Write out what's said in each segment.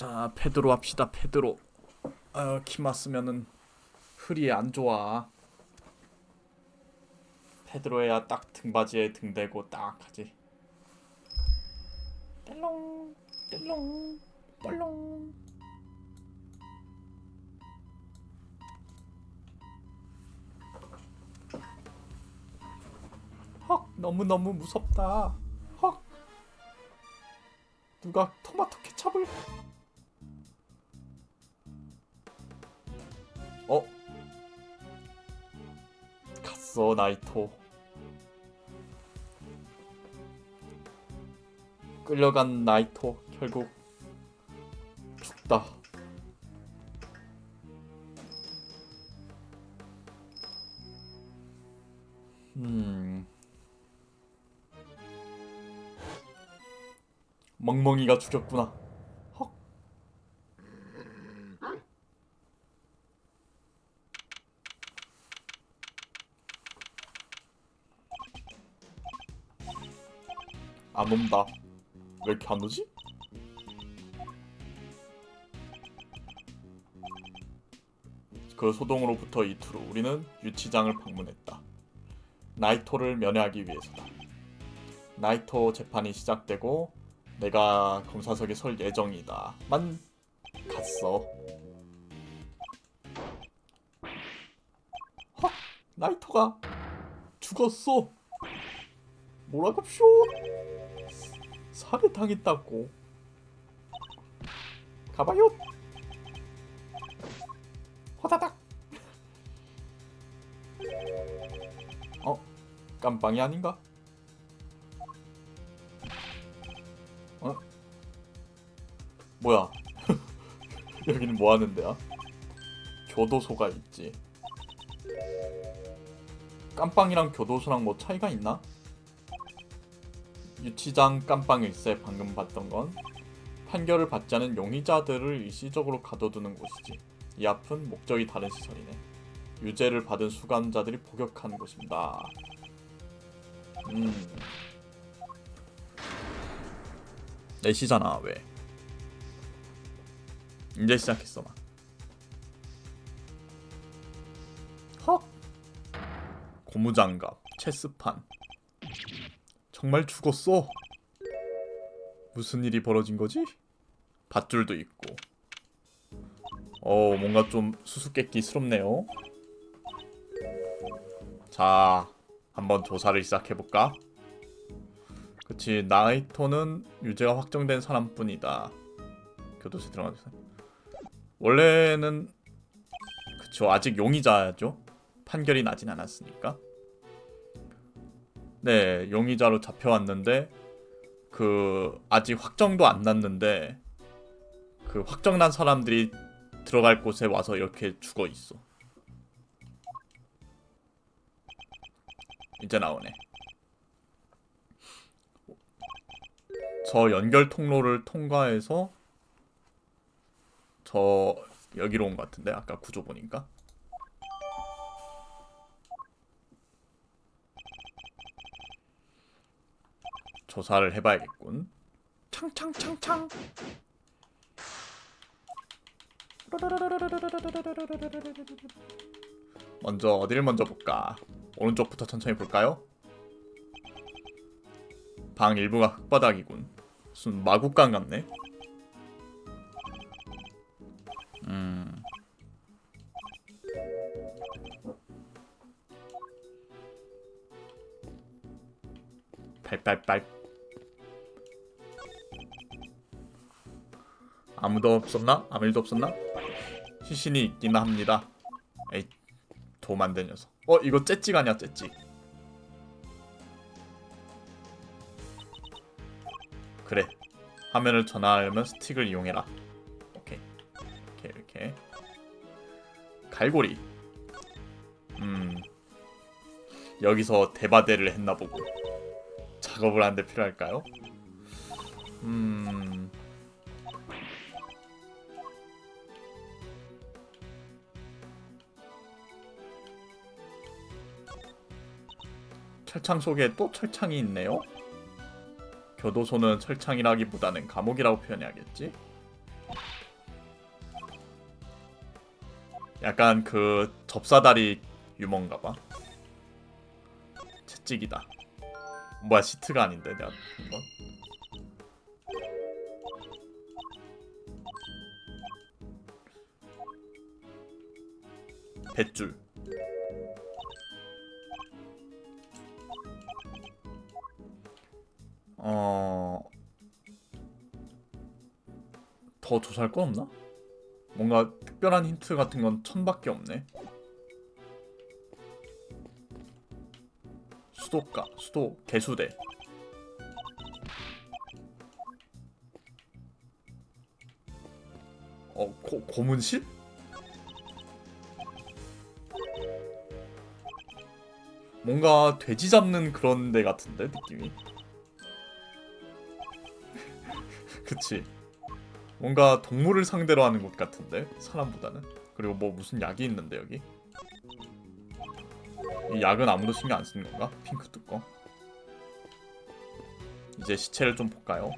자, 페드로 합시다. 페드로. 키마 쓰면은 흐리 안 좋아. 페드로 해야 딱 등바지에 등 대고 딱 하지. 뗄롱 뗄롱 뻘롱. 헉, 너무너무 무섭다. 헉, 누가 토마토 케찹을. 갔어 나이토. 끌려간 나이토 결국 죽다. 멍멍이가 죽였구나. 헉. 안 온다. 왜 이렇게 안 오지? 그 소동으로부터 이틀 후 우리는 유치장을 방문했다. 나이토를 면회하기 위해서다. 나이토 재판이 시작되고 내가 검사석에 설 예정이다. 만 갔어. 헉! 나이토가 죽었어. 뭐라고쇼? 살해당했다고. 가봐요. 호다닥. 깜빵이 아닌가? 뭐야? 여기는 뭐 하는 데야? 교도소가 있지. 깜빵이랑 교도소랑 뭐 차이가 있나? 유치장 깜빵일세. 방금 봤던 건 판결을 받지 않은 용의자들을 일시적으로 가둬두는 곳이지. 이 앞은 목적이 다른 시설이네. 유죄를 받은 수감자들이 복역하는 곳입니다. 4시잖아. 왜? 이제 시작했어. 막. 헉! 고무장갑, 체스판. 정말 죽었어? 무슨 일이 벌어진 거지? 밧줄도 있고. 뭔가 좀 수수께끼스럽네요. 자, 한번 조사를 시작해볼까? 그치, 나이토는 유죄가 확정된 사람뿐이다. 교도소에 들어가서 원래는 그쵸, 아직 용의자죠. 판결이 나진 않았으니까. 네, 용의자로 잡혀왔는데 아직 확정도 안 났는데 그 확정난 사람들이 들어갈 곳에 와서 이렇게 죽어 있어. 이제 나오네. 저 연결 통로를 통과해서 저 여기로 온 것 같은데 아까 구조 보니까. 조사를 해봐야겠군. 창창창창. 먼저 어디를 먼저 볼까? 오른쪽부터 천천히 볼까요? 방 일부가 흙바닥이군. 무슨 마구간 같네. 발발발. 아무도 없었나? 아무 일도 없었나? 시신이 있긴 합니다. 에이, 도움 안 된 녀석. 이거 째찌가 아니야, 째찌. 그래. 화면을 전환하려면 스틱을 이용해라. 오케이. 이렇게. 갈고리. 여기서 대바대를 했나 보고. 작업을 하는데 필요할까요? 철창 속에 또 철창이 있네요. 교도소는 철창이라기보다는 감옥이라고 표현해야겠지? 약간 그 접사다리 유머인가봐. 채찍이다. 뭐야 시트가 아닌데 내가 본 건. 뱃줄. 더 조사할 거 없나? 뭔가 특별한 힌트 같은 건 1000밖에 없네. 수도가, 수도, 개수대. 고문실? 뭔가 돼지 잡는 그런 데 같은데 느낌이. 그치. 뭔가 동물을 상대로 하는 곳 같은데 사람보다는. 그리고 뭐 무슨 약이 있는데 여기. 이 약은 아무도 신경 안 쓰는 건가? 핑크 뚜껑. 이제 시체를 좀 볼까요?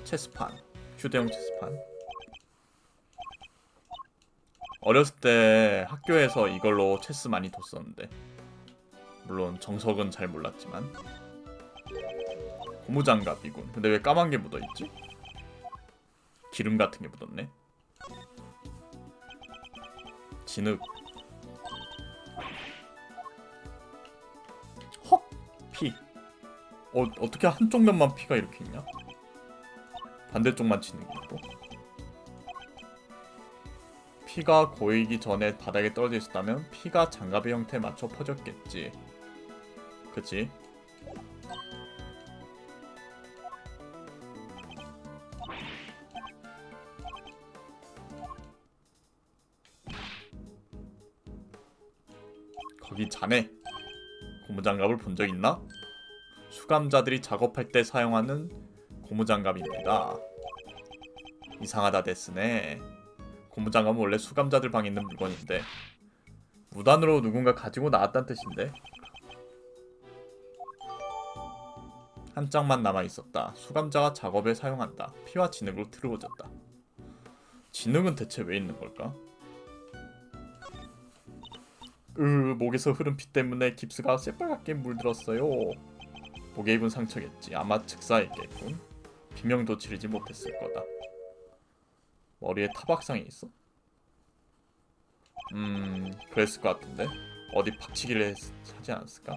체스판. 휴대용 체스판. 어렸을 때 학교에서 이걸로 체스 많이 뒀었는데 물론 정석은 잘 몰랐지만. 고무장갑이군. 근데 왜 까만 게 묻어있지? 기름 같은 게 묻었네. 진흙. 헉! 피. 어떻게 한쪽 면만 피가 이렇게 있냐? 반대쪽만 진흙이고. 피가 고이기 전에 바닥에 떨어져 있었다면 피가 장갑의 형태에 맞춰 퍼졌겠지. 그치? 거기 자네 고무장갑을 본 적 있나? 수감자들이 작업할 때 사용하는 고무장갑입니다. 이상하다 데스네. 고무장갑은 원래 수감자들 방에 있는 물건인데 무단으로 누군가 가지고 나왔다는 뜻인데. 한 짝만 남아있었다. 수감자가 작업에 사용한다. 피와 진흙으로 트루어졌다. 진흙은 대체 왜 있는 걸까? 목에서 흐른 피 때문에 깁스가 새빨갛게 물들었어요. 목에 입은 상처겠지. 아마 즉사했겠군. 비명도 지르지 못했을 거다. 머리에 타박상이 있어? 그랬을 것 같은데? 어디 박치기를 하지 않았을까?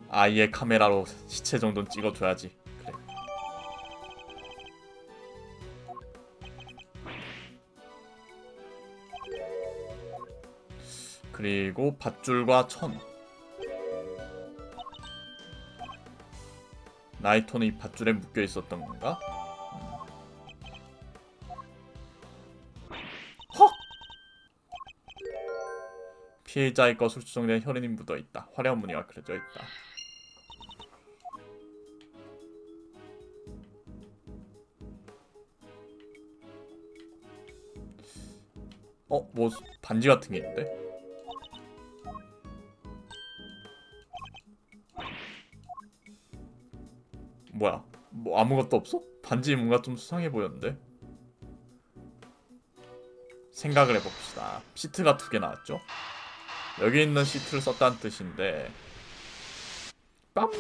아예 카메라로 시체 정도는 찍어줘야지. 그래. 그리고 밧줄과 천. 나이토는 이 밧줄에 묶여 있었던 건가? 헉! 피해자의 것으로 추정된 혈흔이 묻어 있다. 화려한 무늬가 그려져 있다. 뭐 반지 같은 게 있는데? 뭐야? 뭐 아무것도 없어? 반지 뭔가 좀 수상해 보였는데? 생각을 해봅시다. 시트가 2개 나왔죠? 여기 있는 시트를 썼다는 뜻인데 빰!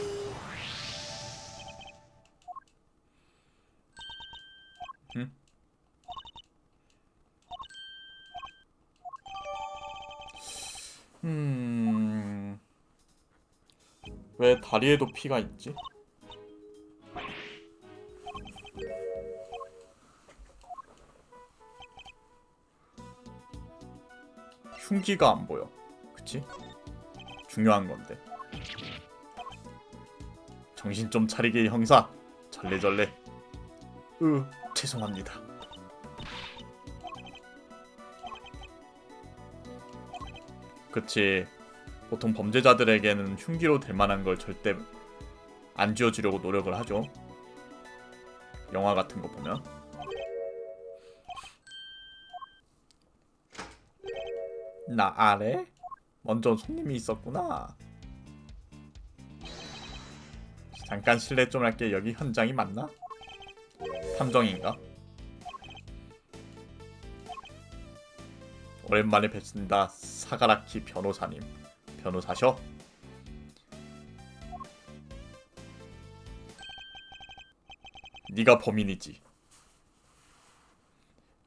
왜 다리에도 피가 있지? 흉기가 안 보여. 그치? 중요한 건데. 정신 좀 차리게 형사. 절레절레. 죄송합니다. 그치. 보통 범죄자들에게는 흉기로 될 만한 걸 절대 안 쥐어주려고 노력을 하죠. 영화 같은 거 보면. 나 아래? 먼저 손님이 있었구나. 잠깐 실례 좀 할게. 여기 현장이 맞나? 탐정인가? 오랜만에 뵙습니다. 사가라키 변호사님. 변호사셔? 네가 범인이지.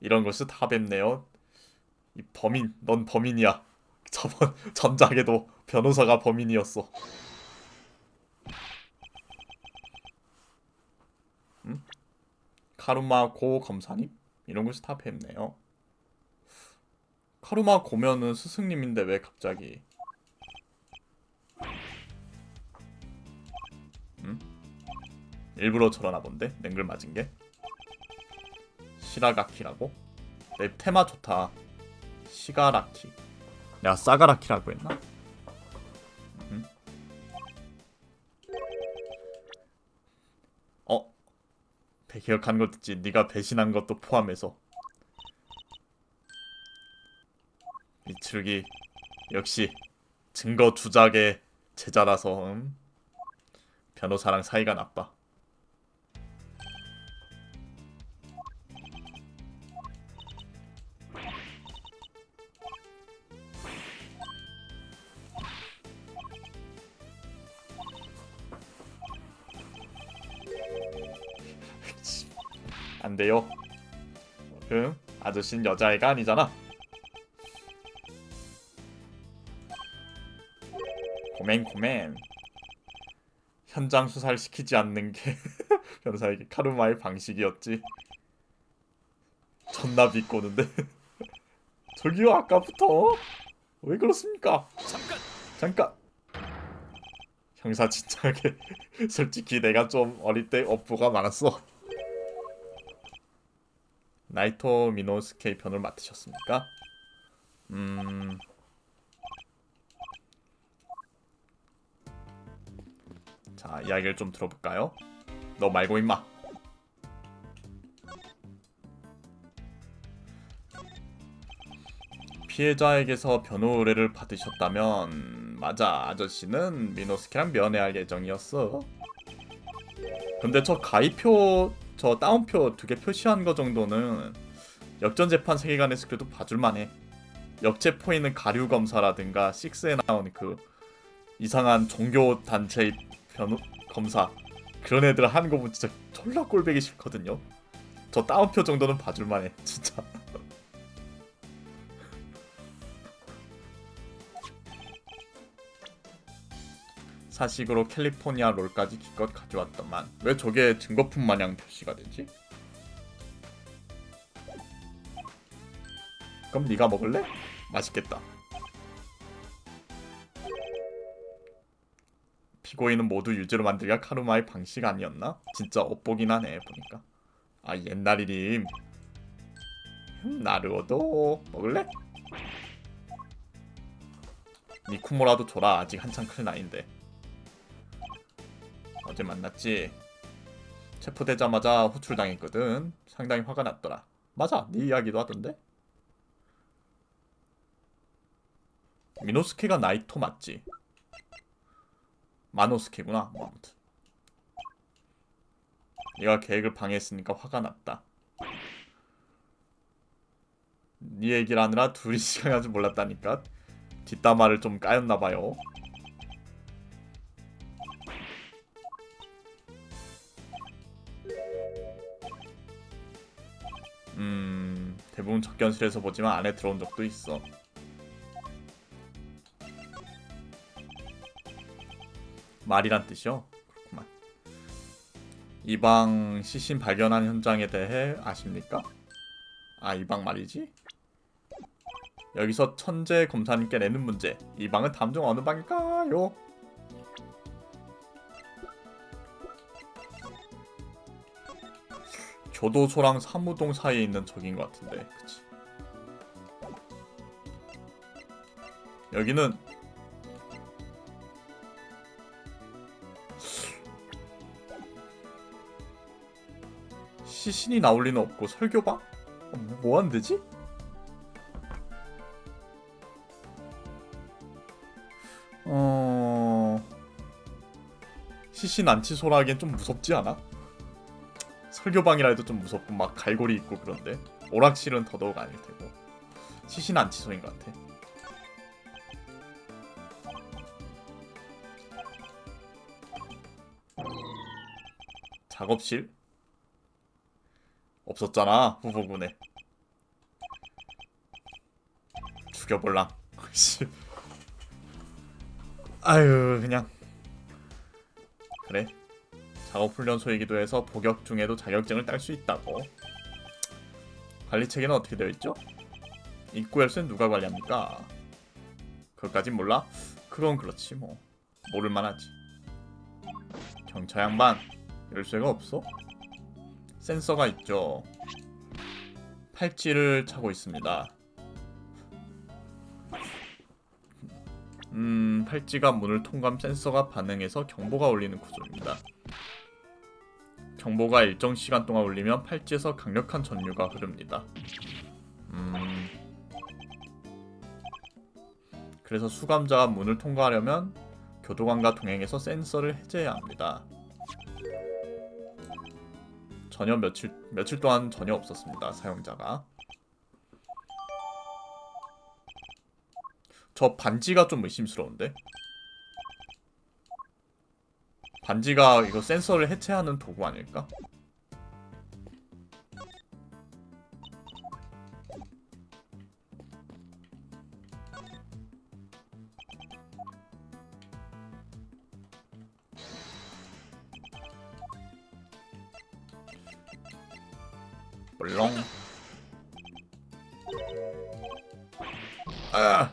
이런 것이 다 뵙네요. 이 범인, 넌 범인이야. 저번 전작에도 변호사가 범인이었어. 응? 카루마 고 검사님? 이런 것이 다 뵙네요. 카루마 고면은 스승님인데 왜 갑자기? 응? 일부러 저러나 본데? 맹글 맞은 게? 시라가키라고? 내 테마 좋다. 시가라키. 내가 사가라키라고 했나? 응? 어? 기억한 것도 있지. 네가 배신한 것도 포함해서. 미츠루기 역시 증거 주작의 제자라서 변호사랑 사이가 나빠. 안 돼요. 응? 아저씨는 여자애가 아니잖아. 고멘. 현장 수사를 시키지 않는 게 변호사에게 카르마의 방식이었지. 존나 비꼬는데. 저기요, 아까부터 왜 그렇습니까? 잠깐. 형사 진짜게 솔직히 내가 좀 어릴 때 업보가 많았어. 나이토 미노스케 편을 맡으셨습니까? 자, 이야기를 좀 들어볼까요? 너 말고 임마. 피해자에게서 변호 의뢰를 받으셨다면 맞아, 아저씨는 미노스케랑 면회할 예정이었어. 근데 저 가입표, 저 다운표 2개 표시한 거 정도는 역전재판 세계관에서 그래도 봐줄만해. 역체포 있는 가류 검사라든가 6에 나온 그 이상한 종교 단체의 변호 검사 그런 애들 하는 거 보면 진짜 졸라 꼴보기 싫거든요. 저 다운표 정도는 봐줄만해 진짜. 사식으로 캘리포니아 롤까지 기껏 가져왔더만 왜 저게 증거품 마냥 표시가 되지? 그럼 네가 먹을래? 맛있겠다. 피고인은 모두 유죄로 만들기가 카루마의 방식 아니었나? 진짜 엇보긴 하네 보니까. 아, 옛날이님. 나르오도 먹을래? 니쿠모라도 줘라. 아직 한창 클 나이인데. 어제 만났지? 체포되자마자 호출당했거든. 상당히 화가 났더라. 맞아, 네 이야기도 하던데? 미노스케가 나이토 맞지? 마노스케구나. 뭐 아무튼 네가 계획을 방해했으니까 화가 났다. 네 얘기를 하느라 둘이 시간이 줄 몰랐다니까. 뒷담화를 좀 까였나봐요. 대부분 접견실에서 보지만 안에 들어온 적도 있어. 말이란 뜻이요? 그렇구만. 이 방 시신 발견한 현장에 대해 아십니까? 아, 이 방 말이지? 여기서 천재 검사님께 내는 문제. 이 방은 다음 중 어느 방일까요? 교도소랑 사무동 사이에 있는 적인 것 같은데, 그치? 여기는 시신이 나올 리는 없고 설교방? 뭐 하면 되지? 시신 안치소라 하기엔 좀 무섭지 않아? 설교방이라 해도 좀 무섭고 막 갈고리 있고 그런데 오락실은 더더욱 아닐 테고 시신 안치소인 것 같아. 작업실? 없었잖아 후보군에. 죽여볼랑. 아유 그냥 그래. 작업훈련소이기도 해서 복역 중에도 자격증을 딸 수 있다고. 관리체계는 어떻게 되어 있죠? 입구 열쇠는 누가 관리합니까? 그것까진 몰라? 그건 그렇지 뭐. 모를만하지. 경찰 양반 열쇠가 없어? 센서가 있죠. 팔찌를 차고 있습니다. 팔찌가 문을 통과하면 센서가 반응해서 경보가 울리는 구조입니다. 경보가 일정 시간 동안 울리면 팔찌에서 강력한 전류가 흐릅니다. 그래서 수감자가 문을 통과하려면 교도관과 동행해서 센서를 해제해야 합니다. 전혀 며칠 동안 전혀 없었습니다. 사용자가. 저 반지가 좀 의심스러운데? 반지가 이거 센서를 해체하는 도구 아닐까? 물렁. 아!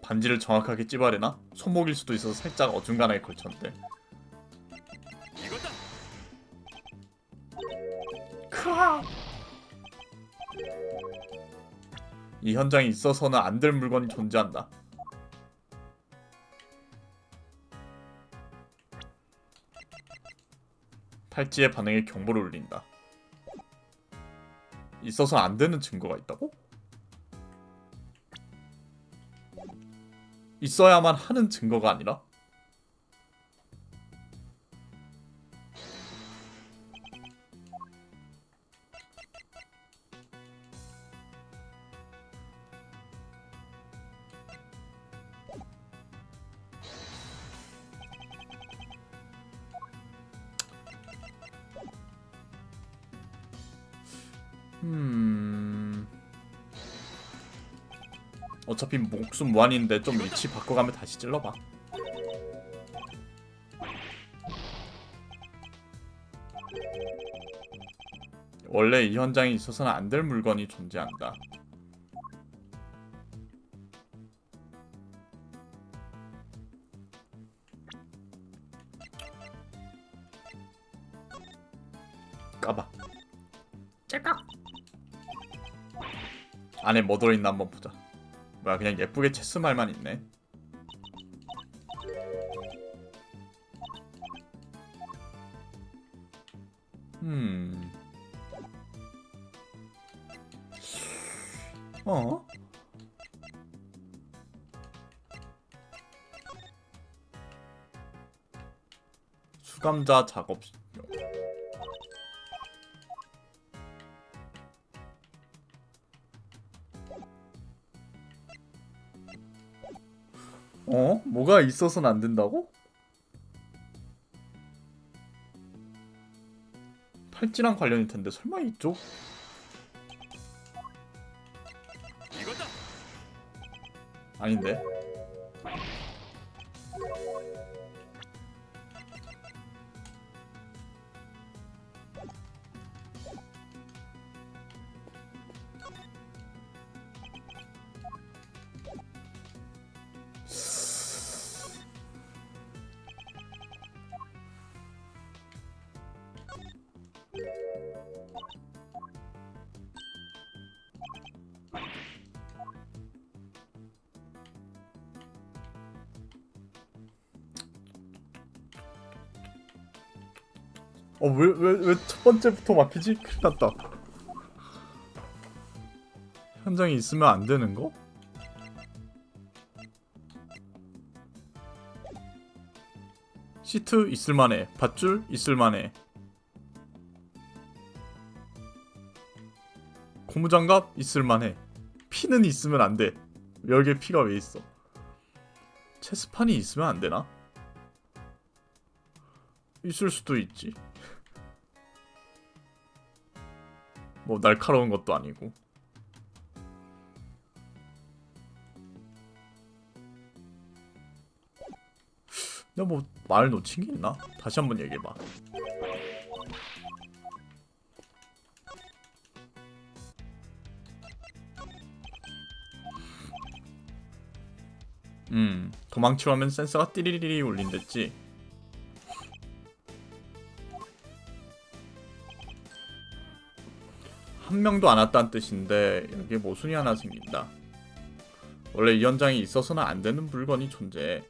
반지를 정확하게 찝어야 되나? 손목일 수도 있어서 살짝 어중간하게 걸쳤는데. 이거다. 크아! 이 현장에 있어서는 안 될 물건이 존재한다. 팔찌의 반응에 경보를 울린다. 있어서 안 되는 증거가 있다고? 있어야만 하는 증거가 아니라? 어차피 목숨 무한인데 좀 위치 바꿔가면 다시 찔러봐. 원래 이 현장에 있어서는 안 될 물건이 존재한다. 까봐. 짤깍. 안에 뭐 들어있나 한번 보자. 뭐야 그냥 예쁘게 체스말만 있네. 어? 수감자 작업. 어? 뭐가 있어서는 안 된다고? 팔찌랑 관련일 텐데 설마 이쪽? 이거다. 아닌데. 왜 첫 번째부터 막히지? 큰일 났다. 현장에 있으면 안 되는 거? 시트 있을만해. 밧줄 있을만해. 고무장갑 있을만해. 피는 있으면 안 돼. 여기에 피가 왜 있어? 체스판이 있으면 안 되나? 있을 수도 있지. 뭐 날카로운 것도 아니고. 내가 뭐 말 놓친 게 있나? 다시 한번 얘기해봐. 도망치려 하면 센서가 띠리리리 울린댔지. 한 명도 안 왔다는 뜻인데 여기에 모순이 하나 생긴다. 원래 이 현장에 있어서는 안 되는 물건이 존재해.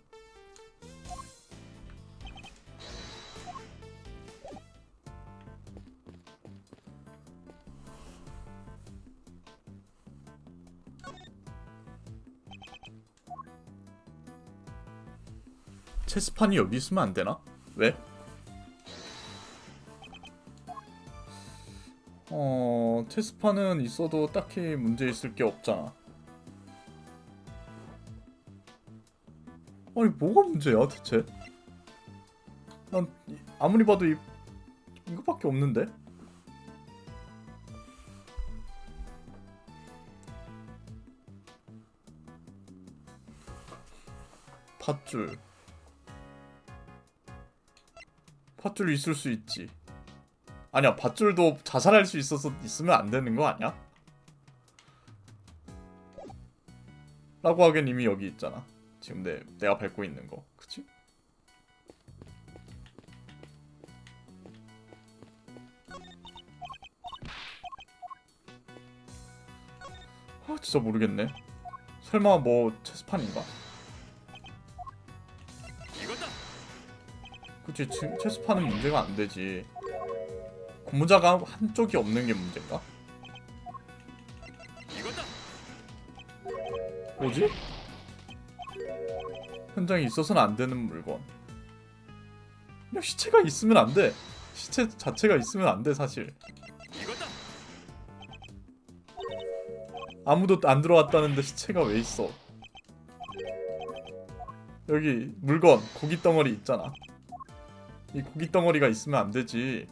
체스판이 여기 있으면 안 되나? 왜? 체스판은 있어도 딱히 문제 있을 게 없잖아. 아니 뭐가 문제야 대체? 난 아무리 봐도 이거밖에 없는데? 밧줄 있을 수 있지. 아니야, 밧줄도 자살할 수 있어서 있으면 안 되는 거 아니야? 라고 하기엔 이미 여기 있잖아. 지금 내가 밟고 있는 거, 그치? 아 진짜 모르겠네. 설마 뭐 체스판인가? 이거다. 그치, 체스판은 문제가 안 되지. 고무자가 한쪽이 없는 게 문제인가? 이거다. 뭐지? 현장에 있어서는 안 되는 물건. 그냥 시체가 있으면 안 돼. 시체 자체가 있으면 안 돼, 사실. 이거다. 아무도 안 들어왔다는데 시체가 왜 있어? 여기 물건, 고기 덩어리 있잖아. 이 고기 덩어리가 있으면 안 되지.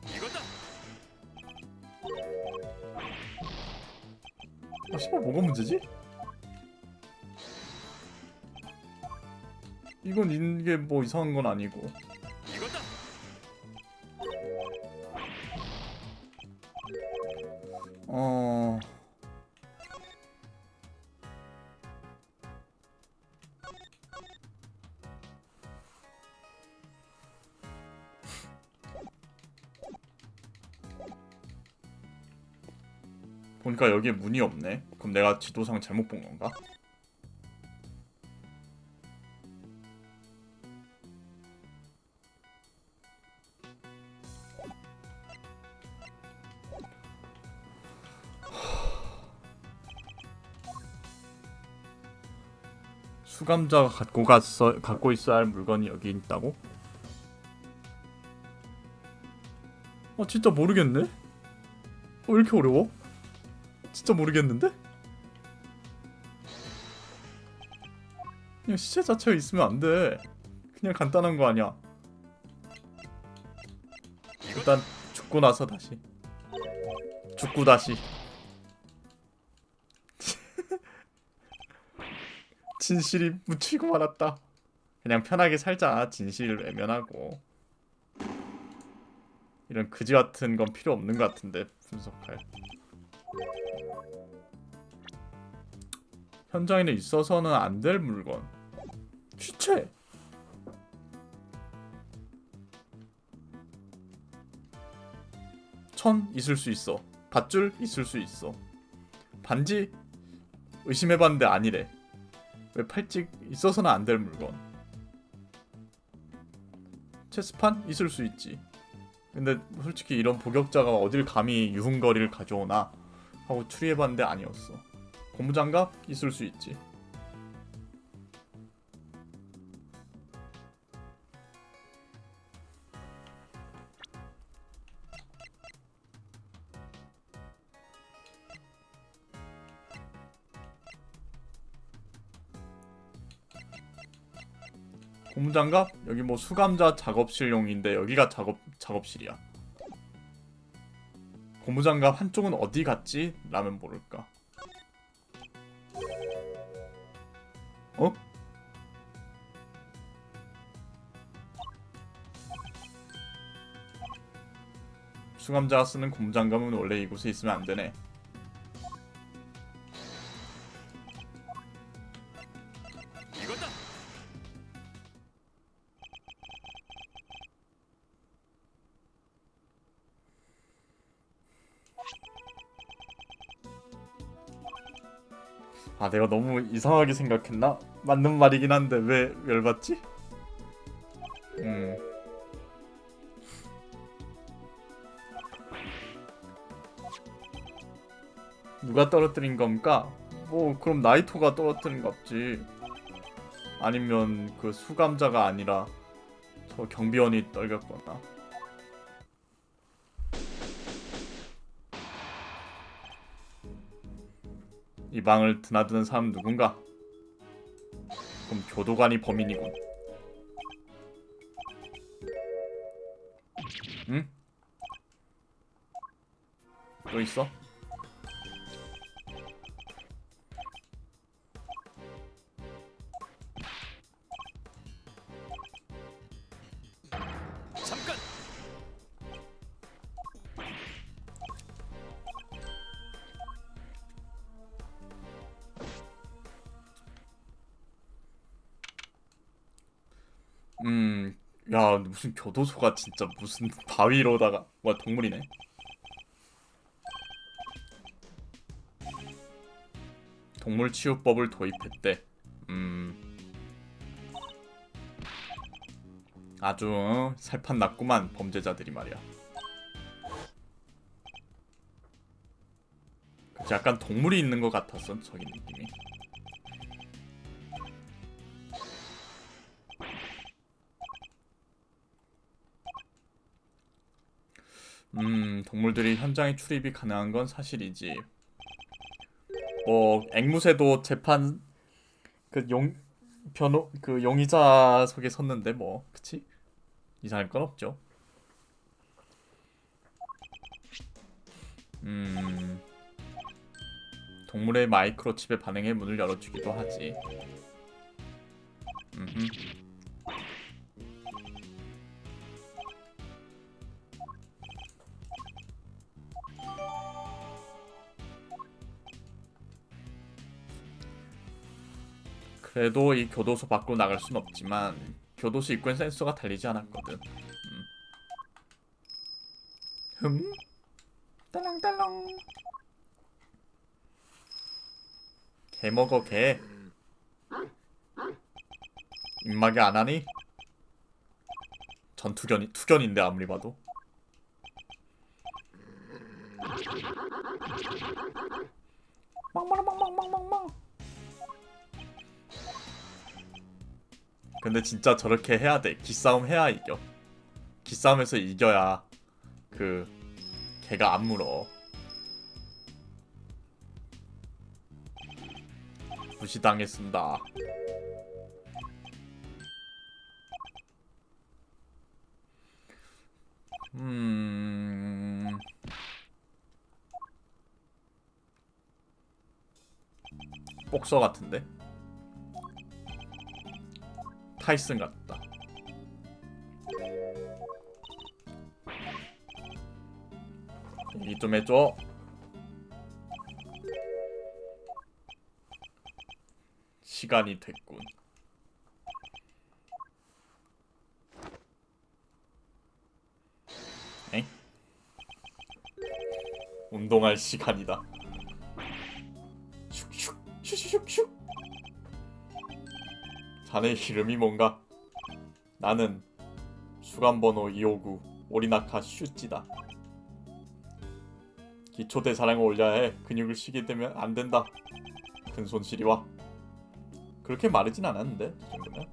이거다. 아, 씨발 뭐가 문제지? 이건 이게 뭐 이상한 건 아니고. 이거다. 보니까 여기에 문이 없네. 그럼 내가 지도상 잘못 본 건가? 수감자가 갖고 있어야 할 물건이 여기 있다고? 진짜 모르겠네. 왜 이렇게 어려워? 진짜 모르겠는데? 그냥 시체 자체가 있으면 안 돼. 그냥 간단한 거 아니야. 일단 죽고 나서 다시. 죽고 다시. 진실이 묻히고 말았다. 그냥 편하게 살자. 진실을 외면하고. 이런 그지 같은 건 필요 없는 것 같은데 분석할. 현장에는 있어서는 안 될 물건. 시체. 천 있을 수 있어. 밧줄 있을 수 있어. 반지 의심해봤는데 아니래. 왜 팔찌 있어서는 안 될 물건. 체스판 있을 수 있지. 근데 솔직히 이런 복역자가 어딜 감히 유흥거리를 가져오나 하고 추리해봤는데 아니었어. 고무장갑 있을 수 있지. 고무장갑? 여기 뭐 수감자 작업실용인데 여기가 작업실이야. 고무장갑 한쪽은 어디 갔지? 라면 모를까. 어? 수감자가 쓰는 고무장갑은 원래 이곳에 있으면 안 되네. 이거다. 아, 내가 너무 이상하게 생각했나? 맞는 말이긴 한데 왜 열받지? 누가 떨어뜨린 겁니까? 뭐 그럼 나이토가 떨어뜨린 겁지. 아니면 그 수감자가 아니라 저 경비원이 떨궜거나. 이 방을 드나드는 사람 누군가? 그럼 교도관이 범인이군. 응? 또 있어? 잠깐. 야, 무슨 교도소가 진짜 무슨 바위로다가 와 동물이네. 동물 치유법을 도입했대. 아주 살판 났구만 범죄자들이 말이야. 그치, 약간 동물이 있는 것 같았어 저기 느낌이. 동물들이 현장에 출입이 가능한 건 사실이지. 뭐 앵무새도 재판 그 용의자석에 섰는데 뭐 그치? 이상할 건 없죠. 동물의 마이크로칩에 반응해 문을 열어주기도 하지. 음흠. 그래도 이 교도소 밖으로 나갈 순 없지만 교도소 입구엔 센서가 달리지 않았거든. 딸랑딸랑. 개 먹어 개. 입마개 안 하니? 투견인데 아무리 봐도. 망망망망망망망. 근데 진짜 저렇게 해야 돼. 기싸움 해야 이겨. 기싸움에서 이겨야 그 걔가 안 물어. 무시당했습니다. 복서 같은데? 타이슨 같다. 얘기 좀 해줘. 시간이 됐군. 엥? 운동할 시간이다. 슉슉 슉슉슉슉. 자네 이름이 뭔가? 나는 수감번호 259 오리나카 슈찌다. 기초대사량을 올려야 해. 근육을 쉬게 되면 안 된다. 큰 손실이 와. 그렇게 마르진 않았는데 이 정도면.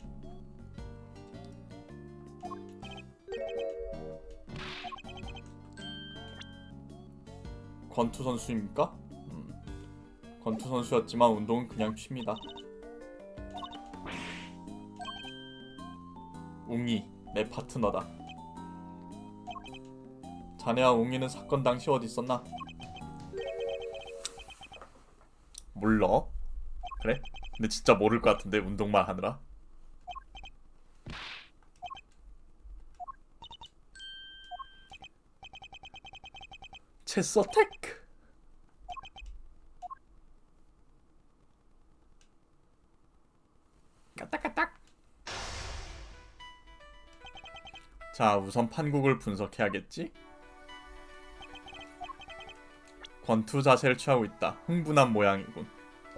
권투 선수입니까? 권투 선수였지만 운동은 그냥 취미다. 웅이 내 파트너다. 자네와 웅이는 사건 당시 어디 있었나? 몰라? 그래? 근데 진짜 모를 것 같은데 운동만 하느라. 체스 어택! 까딱까딱! 자, 우선 판국을 분석해야겠지? 권투 자세를 취하고 있다. 흥분한 모양이군.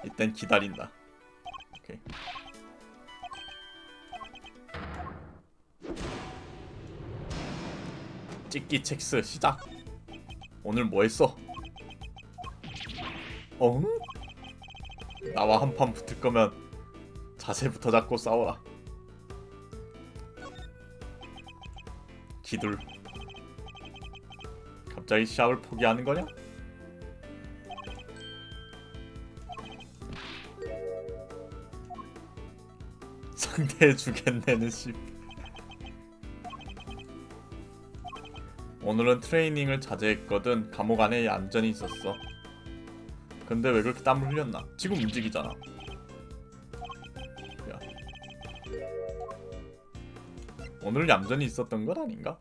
이땐 기다린다. 오케이. 찍기 첵스 시작. 오늘 뭐 했어? 엉? 나와 한판 붙을 거면 자세부터 잡고 싸워라. 기둘. 갑자기 시합을 포기하는 거냐? 상대해주겠네는 씨. 오늘은 트레이닝을 자제했거든. 감옥 안에 얌전히 있었어. 근데 왜 그렇게 땀을 흘렸나? 지금 움직이잖아. 야. 오늘 얌전히 있었던 건 아닌가?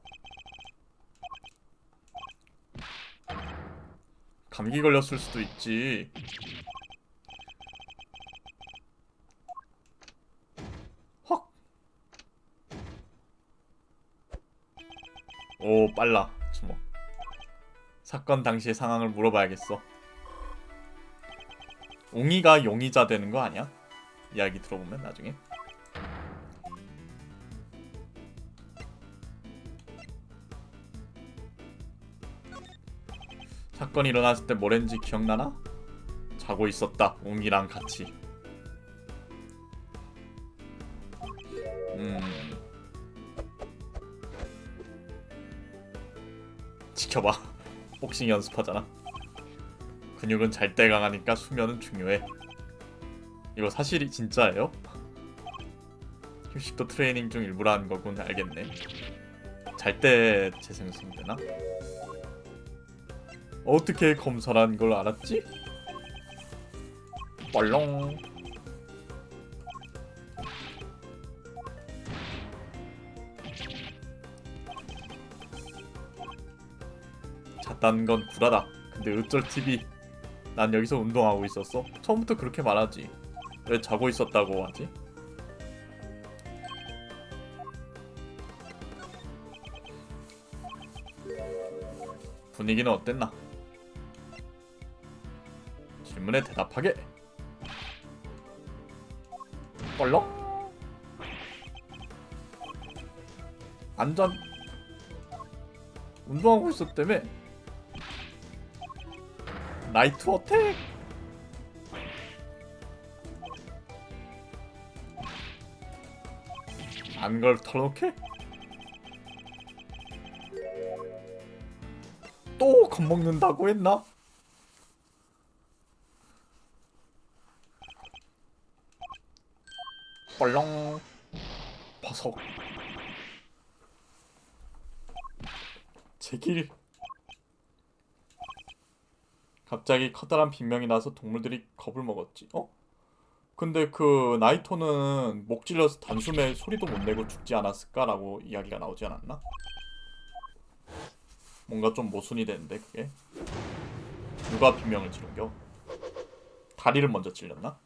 감기 걸렸을 수도 있지. 헉. 오, 빨라. 주먹. 사건 당시의 상황을 물어봐야겠어. 웅이가 용의자 되는 거 아니야? 이야기 들어보면 나중에. 사건이 일어났을 때 뭘 했는지 기억나나? 자고 있었다. 웅이랑 같이. 지켜봐. 복싱 연습하잖아. 근육은 잘 때 강하니까 수면은 중요해. 이거 사실이 진짜예요? 휴식도 트레이닝 중 일부라는 거군. 알겠네. 잘 때 재생성되나? 어떻게 검사라는 걸 알았지? 뻘렁. 잤다는 건 구라다. 근데 어쩔 TV. 난 여기서 운동하고 있었어. 처음부터 그렇게 말하지. 왜 자고 있었다고 하지? 분위기는 어땠나? 질문에 대답하게. 뻘렁. 안전. 운동하고 있었다며. 나이트 어택. 안 걸 털어놓게? 또 겁먹는다고 했나? 뻘렁. 버섯. 제길. 갑자기 커다란 빈명이 나서 동물들이 겁을 먹었지. 어? 근데 그 나이토는 목 찔려서 단숨에 소리도 못 내고 죽지 않았을까라고 이야기가 나오지 않았나? 뭔가 좀 모순이 되는데 그게. 누가 빈명을 지른겨? 다리를 먼저 찔렸나?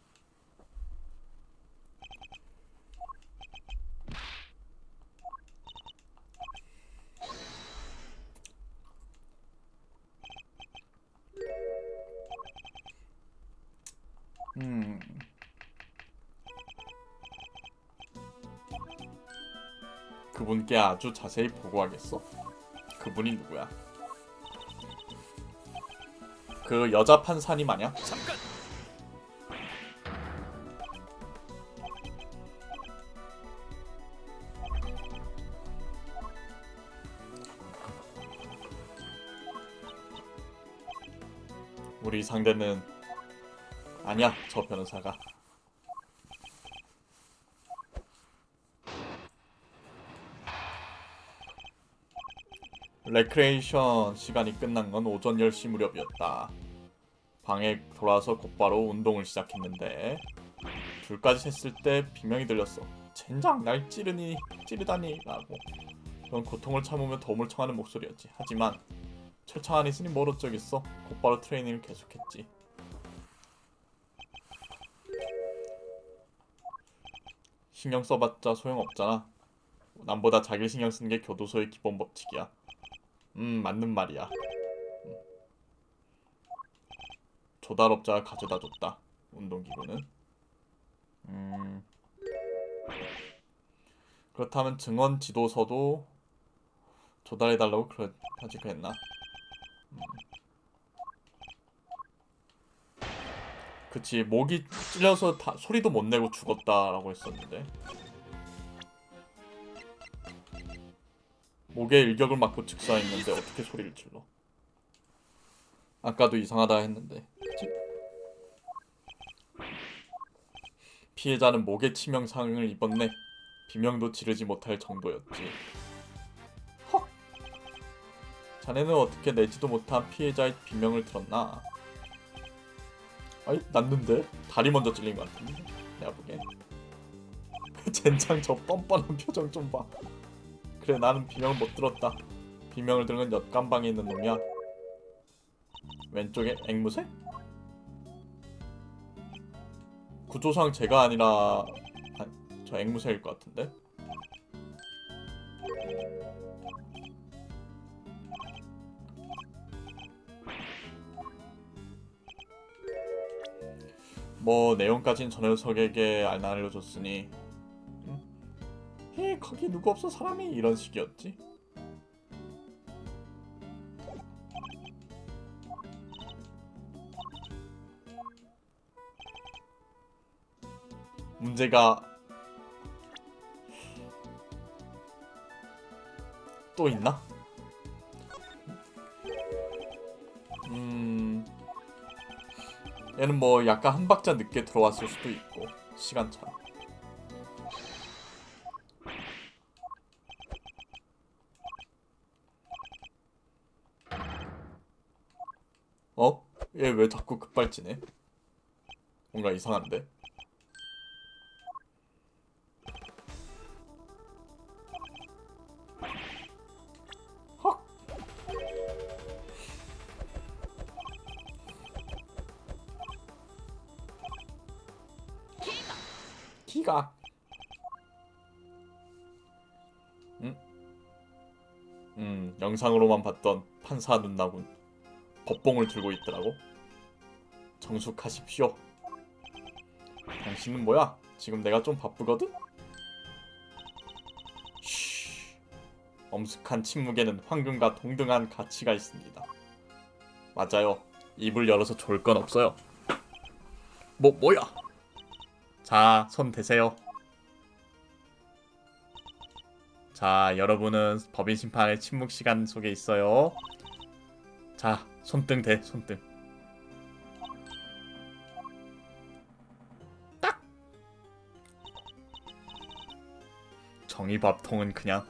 그분께 아주 자세히 보고하겠어? 그분이 누구야? 그 여자 판사님 아냐? 잠깐. 우리 상대는 아니야, 저 변호사가. 레크레이션 시간이 끝난 건 오전 10시 무렵이었다. 방에 돌아와서 곧바로 운동을 시작했는데 둘까지 셌을 때 비명이 들렸어. 젠장 날 찌르다니 라고. 그건 고통을 참으며 도움을 청하는 목소리였지. 하지만 철창 안에 있으니 뭘 어쩌겠어. 곧바로 트레이닝을 계속했지. 신경 써봤자 소용없잖아. 남보다 자기를 신경 쓰는 게 교도소의 기본 법칙이야. 맞는 말이야. 조달업자가 가져다 줬다. 운동기구는. 그렇다면 증언 지도서도 조달해달라고 하지 그랬나? 그치, 목이 찔려서 소리도 못 내고 죽었다라고 했었는데 목에 일격을 맞고 즉사했는데 어떻게 소리를 질러? 아까도 이상하다 했는데 그치? 피해자는 목에 치명상을 입었네. 비명도 지르지 못할 정도였지. 헉! 자네는 어떻게 내지도 못한 피해자의 비명을 들었나? 아이, 났는데? 다리 먼저 찔린 것 같은데? 내가 보기엔. 젠장 저 뻔뻔한 표정 좀 봐. 그래, 나는 비명을 못 들었다. 비명을 들은 건 옆간방에 있는 놈이야. 왼쪽에 앵무새? 구조상 제가 아니라 저 앵무새일 것 같은데? 뭐 내용까진 저 녀석에게 안 알려줬으니 헤 거기 누구 없어 사람이 이런 식이었지. 문제가 또 있나? 얘는 뭐 약간 한 박자 늦게 들어왔을 수도 있고 시간차. 어? 얘 왜 자꾸 급발진해? 뭔가 이상한데? 헉! 기가. 영상으로만 봤던 판사 눈나군. 법봉을 들고 있더라고. 정숙하십시오. 당신은 뭐야? 지금 내가 좀 바쁘거든? 쉬. 엄숙한 침묵에는 황금과 동등한 가치가 있습니다. 맞아요. 입을 열어서 좋을 건 없어요. 뭐야? 자, 손 대세요. 자, 여러분은 법인 심판의 침묵 시간 속에 있어요. 자, 손등 대, 손등. 딱! 정의밥통은 그냥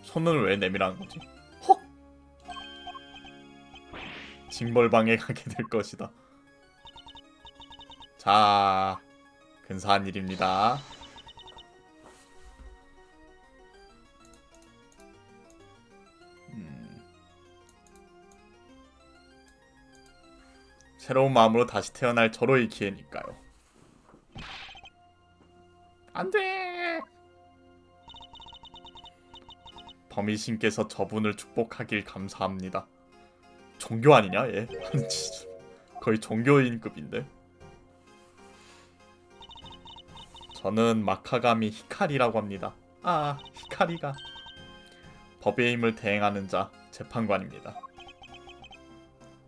손을 왜 내밀하는 거지? 헉! 징벌방에 가게 될 것이다. 자, 근사한 일입니다. 새로운 마음으로 다시 태어날 저로의 기회니까요. 안돼! 범이신께서 저분을 축복하길 감사합니다. 종교 아니냐 얘? 거의 종교인급인데. 저는 마카가미 히카리라고 합니다. 아, 히카리가 법의 힘을 대행하는 자, 재판관입니다.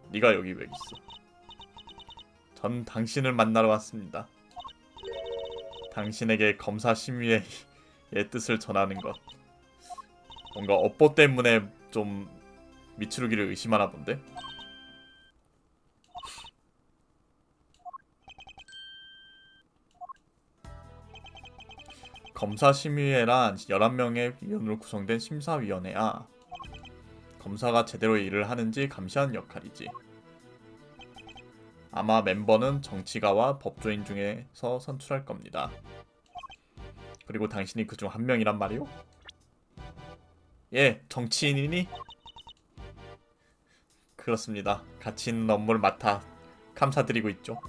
네가 여기 왜 있어? 전 당신을 만나러 왔습니다. 당신에게 검사 심의의 뜻을 전하는 것. 뭔가 업보 때문에 좀 미츠루기를 의심하나 본데? 검사심의회란 11명의 위원으로 구성된 심사위원회야. 검사가 제대로 일을 하는지 감시하는 역할이지. 아마 멤버는 정치가와 법조인 중에서 선출할 겁니다. 그리고 당신이 그중 한 명이란 말이오? 예, 정치인이니? 그렇습니다. 같이 있는 업무를 맡아 감사드리고 있죠.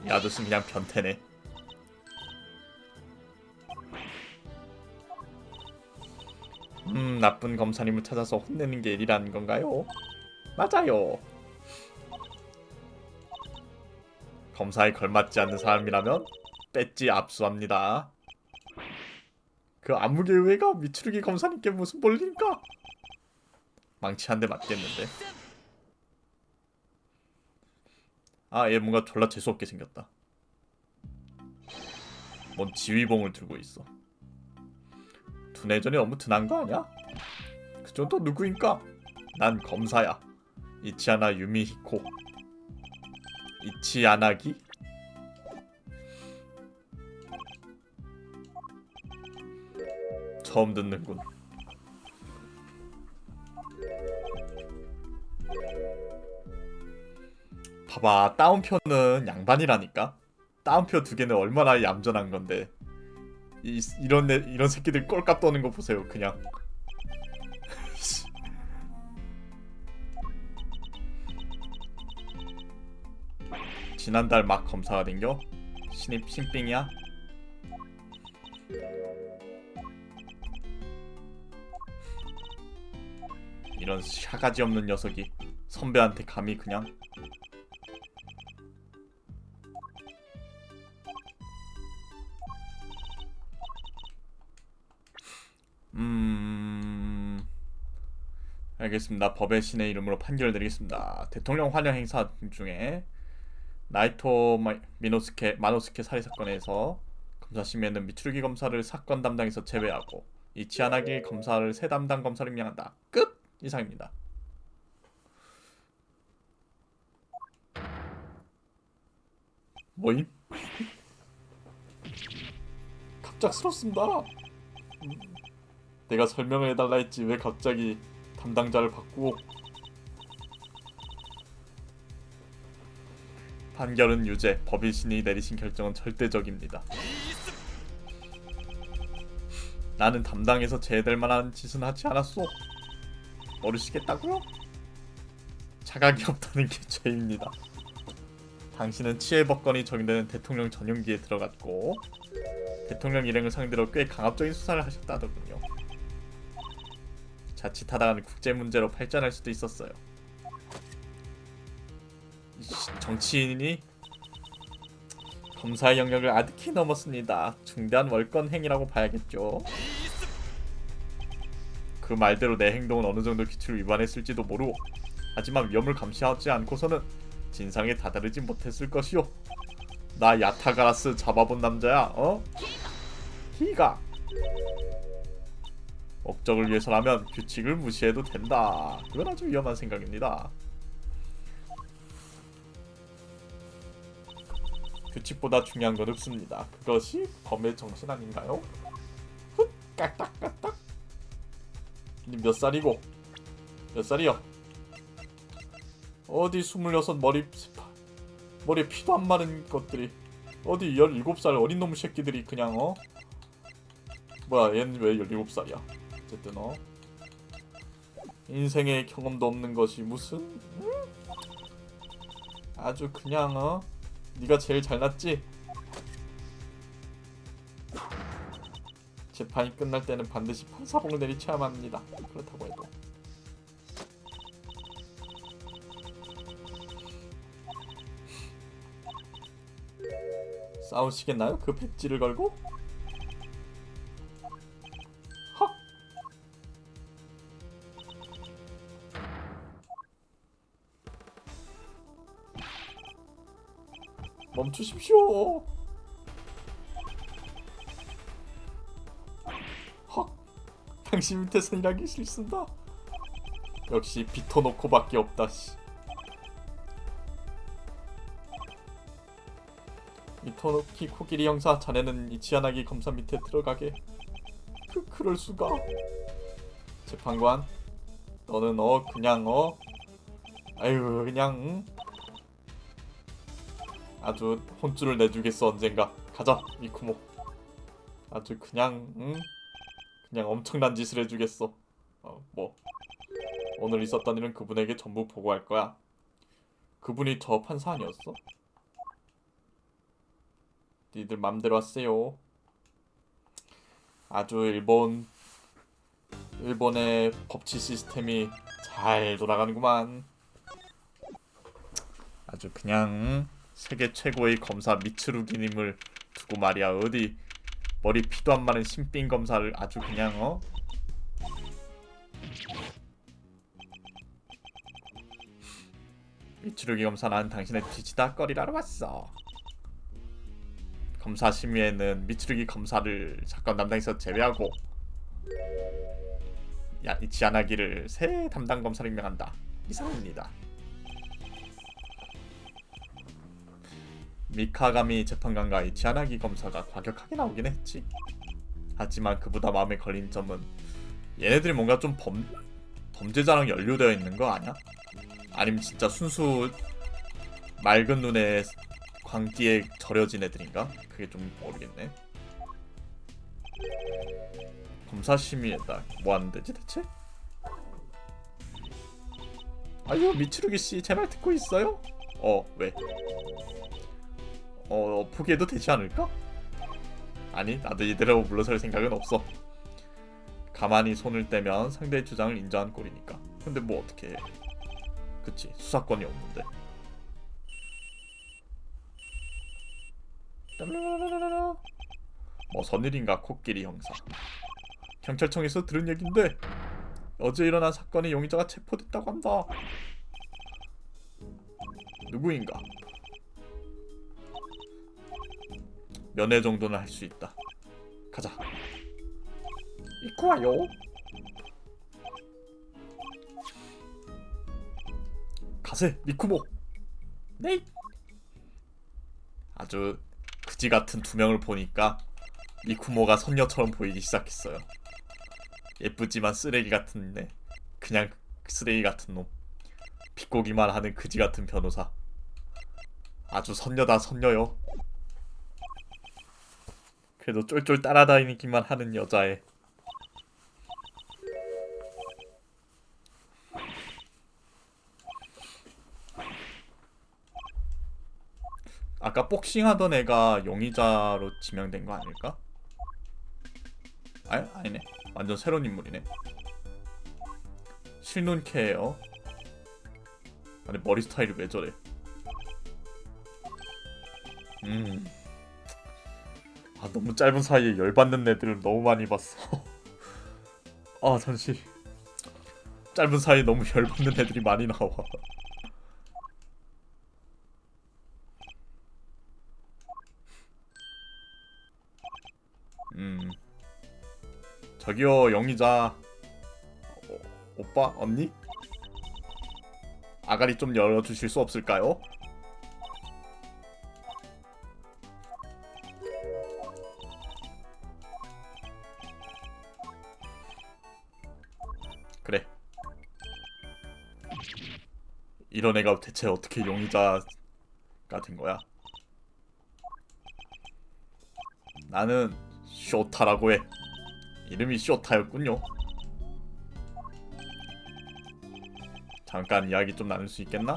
이 아저씨는 그냥 변태네. 나쁜 검사님을 찾아서 혼내는 게 일이라는 건가요? 맞아요. 검사에 걸맞지 않는 사람이라면 배지 압수합니다. 그 암무개의회가 미추루기 검사님께 무슨 볼일인가? 망치 한 대 맞겠는데. 아, 얘 뭔가 졸라 재수없게 생겼다. 뭔 지휘봉을 들고 있어. 두뇌전이 너무 든한 거 아니야? 그쪽 또 누구인가? 난 검사야. 이치하나 유미히코. 이치야나기? 처음 듣는군. 봐봐, 다운표는 양반이라니까. 다운표 2개는 얼마나 얌전한 건데. 이런 새끼들 꼴값 떠는 거 보세요, 그냥. 지난달 막 검사가 된겨? 신입 신빙이야? 이런 샤가지 없는 녀석이 선배한테 감히 그냥. 알겠습니다. 법의 신의 이름으로 판결을 드리겠습니다. 대통령 환영 행사 중에 나이토 마노스케 살해 사건에서 검사심의회는 미추루기 검사를 사건 담당에서 제외하고 이치하나기 검사를 새 담당 검사로 임명한다. 끝! 이상입니다. 뭐임? 갑작스럽습니다. 내가 설명을 해달라 했지 왜 갑자기 담당자를 바꾸고. 판결은 유죄. 법인신이 내리신 결정은 절대적입니다. 나는 담당에서 제외될 만한 짓은 하지 않았소. 모르시겠다고요? 자각이 없다는 게 죄입니다. 당신은 치해법권이 적용되는 대통령 전용기에 들어갔고 대통령 일행을 상대로 꽤 강압적인 수사를 하셨다더군요. 자칫하다가는 국제 문제로 발전할 수도 있었어요. 정치인이 검사의 영역을 아득히 넘었습니다. 중대한 월권 행위라고 봐야겠죠. 그 말대로 내 행동은 어느 정도 규칙을 위반했을지도 모르고 하지만 위험을 감시하지 않고서는 진상에 다다르지 못했을 것이오. 나 야타가라스 잡아본 남자야. 어? 히가. 목적을 위해서라면 규칙을 무시해도 된다. 그건 아주 위험한 생각입니다. 규칙보다 중요한 건 없습니다. 그것이 범의 정신 아닌가요? 훗! 깍딱깍딱. 니 몇 살이고? 몇 살이요? 어디 26 머리에 피도 안 마른 것들이 어디 17살 어린 놈 새끼들이 그냥 뭐야 얘는 왜 17살이야? 어쨌든 인생의 경험도 없는 것이 무슨 아주 그냥 네가 제일 잘났지? 재판이 끝날 때는 반드시 판사봉을 내리쳐야만 합니다. 그렇다고 해도 싸우시겠나요? 그 배지를 걸고? 헉! 멈추십시오. 헉! 당신 밑에서 일하기 싫습니다. 역시 비토노코밖에 없다. 씨. 이토노키 코끼리 형사, 자네는 이치아나기 검사 밑에 들어가게. 그럴 수가. 재판관, 너는 그냥 아유 그냥 응? 아주 혼쭐을 내주겠어 언젠가. 가자 미쿠모. 아주 그냥 응? 그냥 엄청난 짓을 해주겠어. 뭐 오늘 있었던 일은 그분에게 전부 보고할 거야. 그분이 저 판사 아니었어? 니들 맘대로 하세요. 아주 일본의 법치 시스템이 잘 돌아가는구만. 아주 그냥 세계 최고의 검사 미츠루기님을 두고 말이야. 어디 머리 피도 안 마른 신빙 검사를 아주 그냥 미츠루기 검사, 나는 당신의 뒤지다거리라러 왔어. 검사 심의에는 미츠루기 검사를 사건 담당에서 제외하고 이치아나기를 새 담당 검사로 임명한다. 이상입니다. 미카가미 재판관과 이치아나기 검사가 과격하게 나오긴 했지. 하지만 그보다 마음에 걸린 점은 얘네들이 뭔가 좀 범죄자랑 연루되어 있는 거 아니야? 아니면 진짜 순수 맑은 눈에 광기에 절여진 애들인가? 그게 좀 모르겠네. 검사심의에다 뭐 하는 데지 대체? 아유 미츠루기씨, 제 말 듣고 있어요? 왜? 포기해도 되지 않을까? 아니, 나도 이대로 물러설 생각은 없어. 가만히 손을 떼면 상대의 주장을 인정한 꼴이니까. 근데 뭐 어떻게 해. 그치, 수사권이 없는데. 뭐선 일인가 코끼리 형사. 경찰청에서 들은 얘긴데 어제 일어난 사건의 용의자가 체포됐다고 한다. 누구인가? 면회 정도는 할 수 있다. 가자. 이코와요. 가세 미쿠모. 네. 아주 그지 같은 두 명을 보니까 미쿠모가 선녀처럼 보이기 시작했어요. 예쁘지만 쓰레기 같은 애. 그냥 쓰레기 같은 놈. 비꼬기만 하는 그지 같은 변호사. 아주 선녀다 선녀요. 그래도 쫄쫄 따라다니기만 하는 여자애. 아까 복싱하던 애가 용의자로 지명된 거 아닐까? 아니네. 완전 새로운 인물이네. 실눈캐예요. 아니 머리 스타일이 왜 저래? 너무 짧은 사이에 열받는 애들을 너무 많이 봤어. 잠시. 짧은 사이에 너무 열받는 애들이 많이 나와. 저기요 용의자. 오빠? 언니? 아가리 좀 열어주실 수 없을까요? 그래. 이런 애가 대체 어떻게 용의자가 된 거야? 나는 쇼타라고 해. 이름이 쇼타였군요. 잠깐 이야기 좀 나눌 수 있겠나?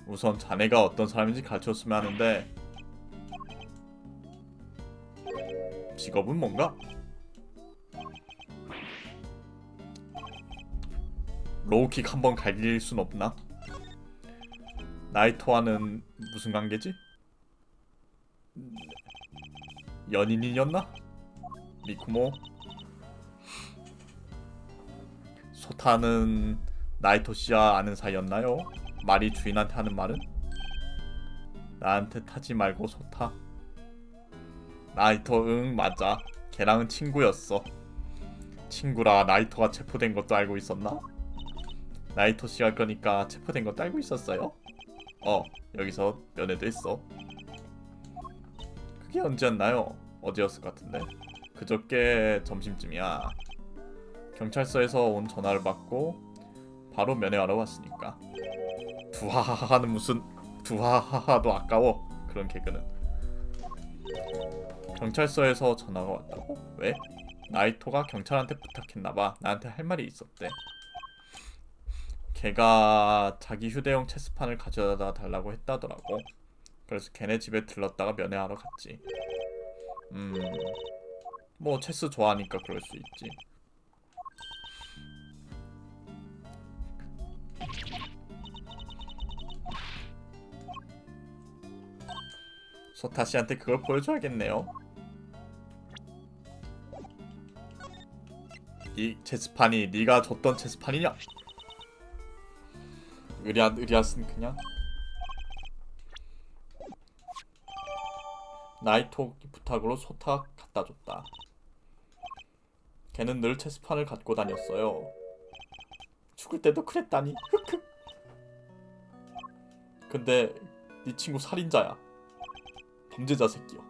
우선 자네가 어떤 사람인지 가르쳤으면 하는데 직업은 뭔가? 로우킥 한번 갈길 순 없나? 나이토와는 무슨 관계지? 연인이었나? 미쿠모? 소타는 나이토 씨와 아는 사이였나요? 말이 주인한테 하는 말은? 나한테 타지 말고 소타. 나이토 응 맞아. 걔랑은 친구였어. 친구라 나이토가 체포된 것도 알고 있었나? 나이토 씨가 그러니까 체포된 것도 알고 있었어요? 여기서 면회도 했어. 그게 언제였나요? 어제였을 것 같은데. 그저께 점심쯤이야. 경찰서에서 온 전화를 받고 바로 면회하러 왔으니까. 두하하하는 무슨 두하하하도 아까워. 그런 개그는. 경찰서에서 전화가 왔다고? 왜? 나이토가 경찰한테 부탁했나봐. 나한테 할 말이 있었대. 걔가 자기 휴대용 체스판을 가져다 달라고 했다더라고. 그래서 걔네 집에 들렀다가 면회하러 갔지. 뭐 체스 좋아하니까 그럴 수 있지. 소타 씨한테 그걸 보여줘야겠네요. 이 체스판이 네가 줬던 체스판이냐? 으리앗은 그냥 나이토 부탁으로 소타 갖다 줬다. 걔는 늘 체스판을 갖고 다녔어요. 죽을 때도 그랬다니. 흑흑. 근데 네 친구 살인자야. 범죄자 새끼야.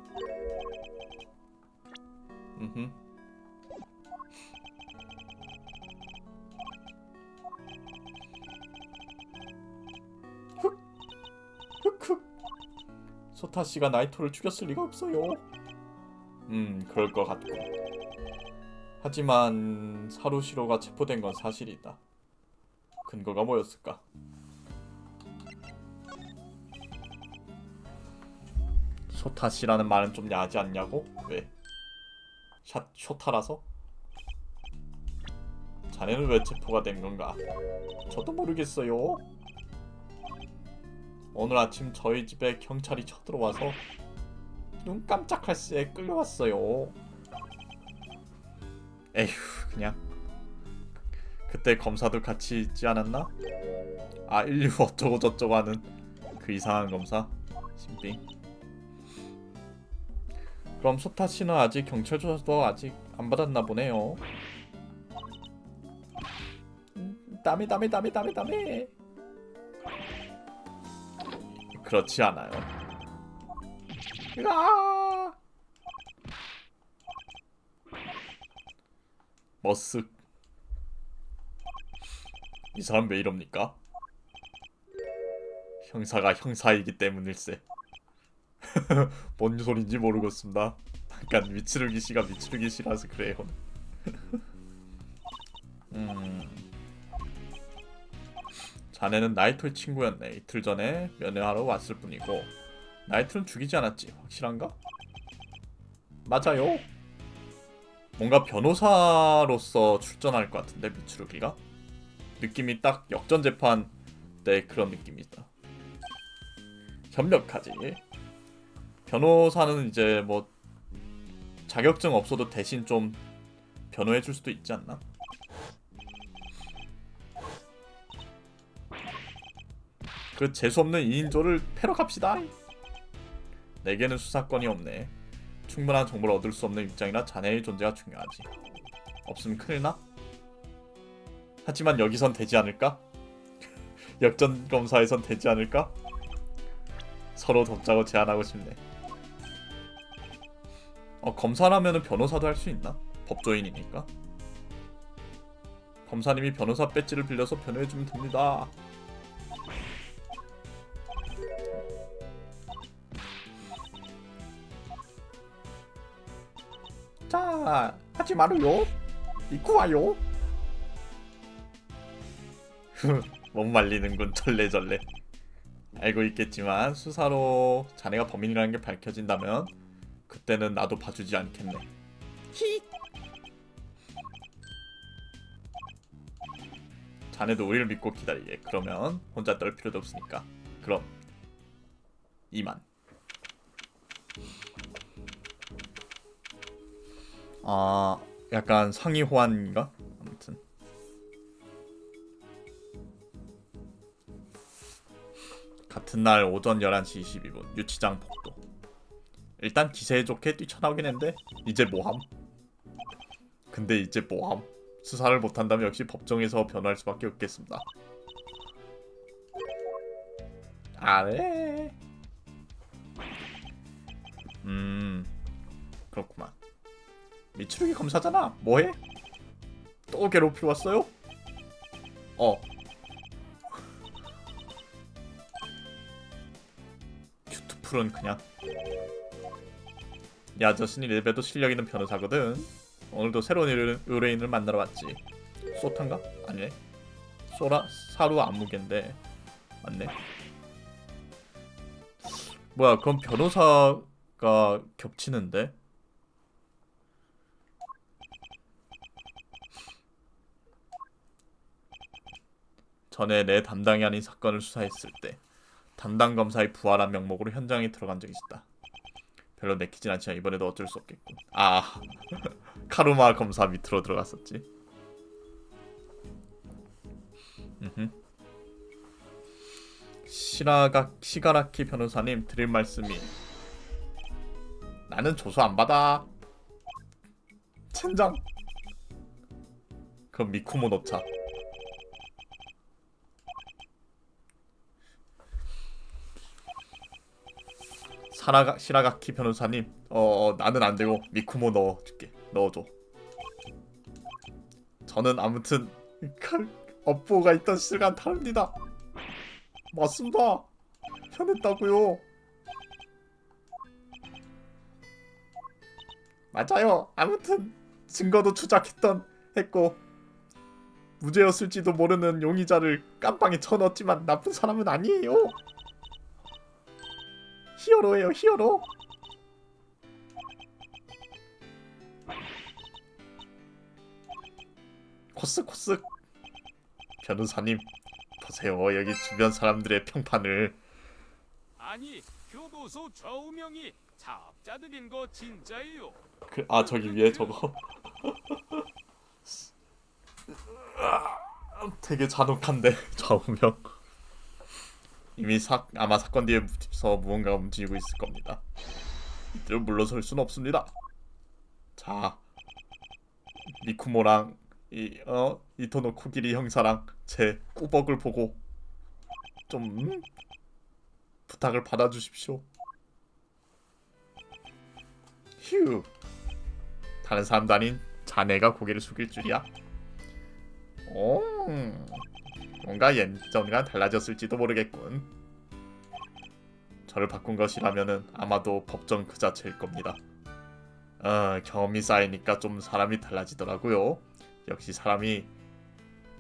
흑흑. 소타 씨가 나이토를 죽였을 리가 없어요. 그럴 것 같고. 하지만 사루시로가 체포된 건 사실이다. 근거가 뭐였을까? 소타 씨라는 말은 좀 야하지 않냐고? 왜? 쇼타라서? 자네는 왜 체포가 된 건가? 저도 모르겠어요. 오늘 아침 저희 집에 경찰이 쳐들어와서 눈 깜짝할 새에 끌려왔어요. 에휴, 그냥 그때 검사도 같이 있지 않았나? 아, 인류 어쩌고 저쩌고 하는 그 이상한 검사? 신빙. 그럼 소타 씨는 아직 경찰 조사도 아직 안 받았나 보네요. 다메. 그렇지 않아요. 으아! 머쓱. 이 사람 왜 이럽니까? 형사가 형사이기 때문일세. 뭔 소린지 모르겠습니다. 약간 미츠루기 씨가 미츠루기 씨라서 그래요. 자네는 나이토의 친구였네. 이틀 전에 면회하러 왔을 뿐이고 나이토는 죽이지 않았지. 확실한가? 맞아요. 뭔가 변호사로서 출전할 것 같은데 미츠루기가? 느낌이 딱 역전재판 때 그런 느낌이다. 협력하지. 변호사는 이제 뭐 자격증 없어도 대신 좀 변호해줄 수도 있지 않나? 그 재수없는 2인조를 패러 갑시다. 내게는 수사권이 없네. 충분한 정보를 얻을 수 없는 입장이라 자네의 존재가 중요하지. 없으면 큰일나? 하지만 여기선 되지 않을까? 역전검사에선 되지 않을까? 서로 돕자고 제안하고 싶네. 검사라면은 변호사도 할 수 있나? 법조인이니까. 검사님이 변호사 배지를 빌려서 변호해주면 됩니다. 자, 하지 마루요. 입고 와요. 못 말리는군 절레절레. 알고 있겠지만 수사로 자네가 범인이라는 게 밝혀진다면 그때는 나도 봐주지 않겠네. 히. 자네도 우리를 믿고 기다리게. 그러면 혼자 떨 필요도 없으니까. 그럼 이만. 아, 약간 상위 호환인가? 아무튼 같은 날 오전 11시 22분 유치장 복도. 일단 기세에 좋게 뛰쳐나오긴 했는데 이제 뭐함? 근데 이제 뭐함? 수사를 못한다면 역시 법정에서 변호할 수밖에 없겠습니다. 아래. 그렇구만. 미추루기 검사잖아. 뭐해? 또 괴롭히러 왔어요? 큐트풀은 그냥. 이 아저씨는 이래봬도 실력 있는 변호사거든. 오늘도 새로운 의뢰인을 만나러 왔지. 소탄가? 아니네. 사루 안무개인데. 맞네. 뭐야, 그럼 변호사가 겹치는데? 전에 내 담당이 아닌 사건을 수사했을 때 담당 검사의 부활한 명목으로 현장에 들어간 적이 있다. 별로 내키진 않지만 이번에도 어쩔 수 없겠군. 아, 카루마 검사 밑으로 들어갔었지. 시가라키 변호사님, 드릴 말씀이, 나는 조서 안 받아. 첸장. 그럼 미쿠모 넣자. 시라가키 변호사님, 나는 안 되고 미쿠모 넣어줄게. 넣어줘. 저는 아무튼 업보가 있던 시간 다릅니다. 맞습니다. 편했다고요. 맞아요. 아무튼 증거도 했고 무죄였을지도 모르는 용의자를 깜빵에 쳐넣었지만 나쁜 사람은 아니에요. 히어로예요, 히어로. 코스. 변호사님, 보세요. 여기 주변 사람들의 평판을. 아니, 교도소 좌우명이 자업자들인 거 진짜예요. 저기 위에 저거. 되게 잔혹한데, 좌우명. 이미 아마 사건 뒤에서 무언가가 움직이고 있을 겁니다. 이들은 물러설 수는 없습니다. 자, 미쿠모랑 이토노 코기리 형사랑 제 꾸벅을 보고 좀 부탁을 받아주십시오. 휴. 다른 사람도 아닌 자네가 고개를 숙일 줄이야. 뭔가 예전과 달라졌을지도 모르겠군. 저를 바꾼 것이라면은 아마도 법정 그 자체일 겁니다. 경험이 쌓이니까 좀 사람이 달라지더라고요. 역시 사람이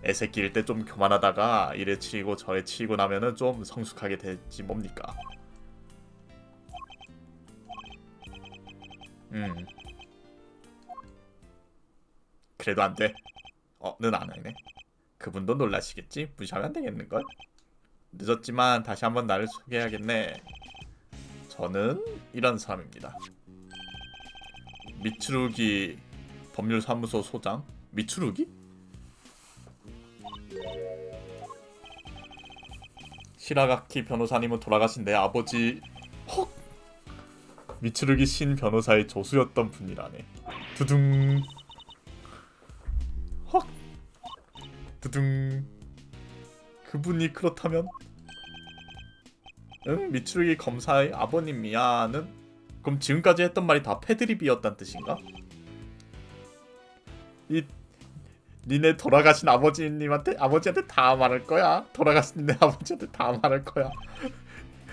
애새끼일 때 좀 교만하다가 이래 치이고 저래 치이고 나면은 좀 성숙하게 되지 뭡니까. 그래도 안 돼. 는 안 하네. 그분도 놀라시겠지? 무시하면 안 되겠는걸? 늦었지만 다시 한번 나를 소개해야겠네. 저는 이런 사람입니다. 미츠루기 법률사무소 소장? 미츠루기? 시라가키 변호사님은 돌아가신 내 아버지. 헉! 미츠루기 신 변호사의 조수였던 분이라네. 두둥. 헉! 두둥. 그분이 그렇다면? 응, 미츠루기 검사의 아버님이야는 그럼 지금까지 했던 말이 다 패드립이었단 뜻인가? 니네 돌아가신 아버지한테 다 말할 거야. 돌아가신 내 아버지한테 다 말할 거야.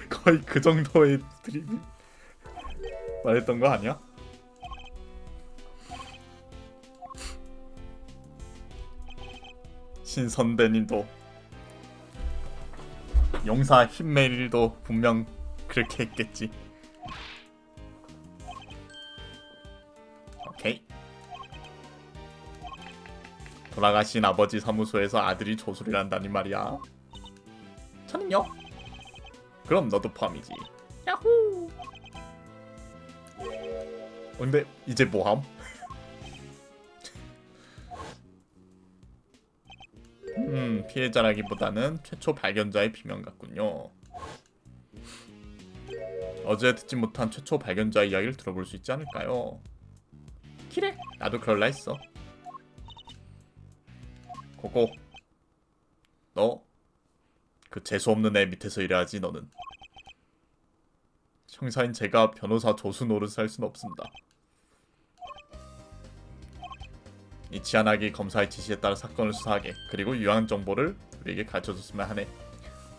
거의 그 정도의 드립이 말했던 거 아니야? 신선배님도 용사 힘메일도 분명 그렇게 했겠지. 오케이. 돌아가신 아버지 사무소에서 아들이 조수를 한다니 말이야. 저는요? 그럼 너도 포함이지. 야호. 근데 이제 뭐함? 피해자라기보다는 최초 발견자의 비명 같군요. 어제 듣지 못한 최초 발견자의 이야기를 들어볼 수 있지 않을까요? 그래, 나도 그럴라 했어. 고고. 너 그 재수 없는 애 밑에서 일해야지 너는. 형사인 제가 변호사 조수 노릇을 할 수는 없습니다. 이 지안하기 검사의 지시에 따라 사건을 수사하게 그리고 유용한 정보를 우리에게 가르쳐줬으면 하네.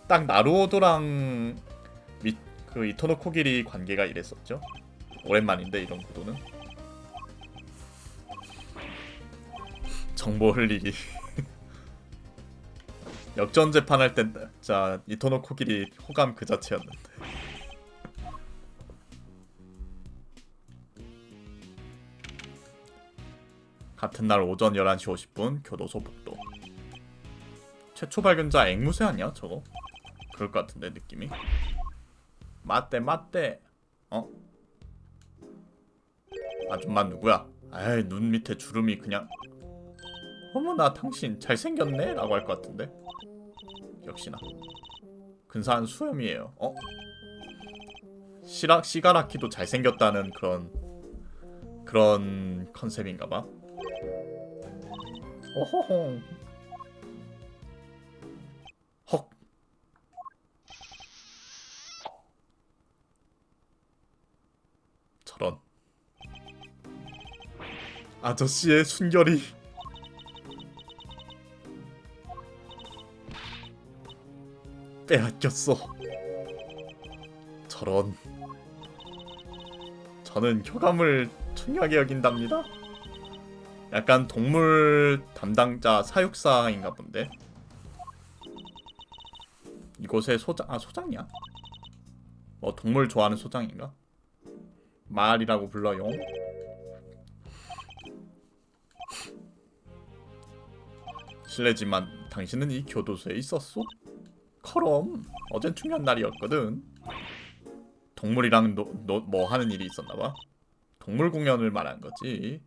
딱 나루오도랑 그 이토노 코기리 관계가 이랬었죠. 오랜만인데 이런 구도는. 정보 흘리기. 역전 재판할 땐 자 이토노 코기리 호감 그 자체였는데. 같은 날 오전 11시 50분 교도소 복도. 최초 발견자 앵무새 아니야 저거? 그럴 것 같은데 느낌이. 맞대. 어? 아줌마 누구야? 아이 눈 밑에 주름이 그냥. 어머나 당신 잘생겼네? 라고 할 것 같은데. 역시나 근사한 수염이에요. 어? 시가라키도 잘생겼다는 그런 컨셉인가봐. 오호홍. 헉. 저런. 아저씨의 순결이. 빼앗겼어. 저런. 저는 효감을 중요하게 여긴답니다. 약간 동물 담당자 사육사인가 본데. 이곳의 소장이야? 뭐 동물 좋아하는 소장인가? 말이라고 불러요. 실례지만 당신은 이 교도소에 있었소? 그럼 어젠 중요한 날이었거든. 동물이랑 뭐 하는 일이 있었나봐. 동물 공연을 말한 거지.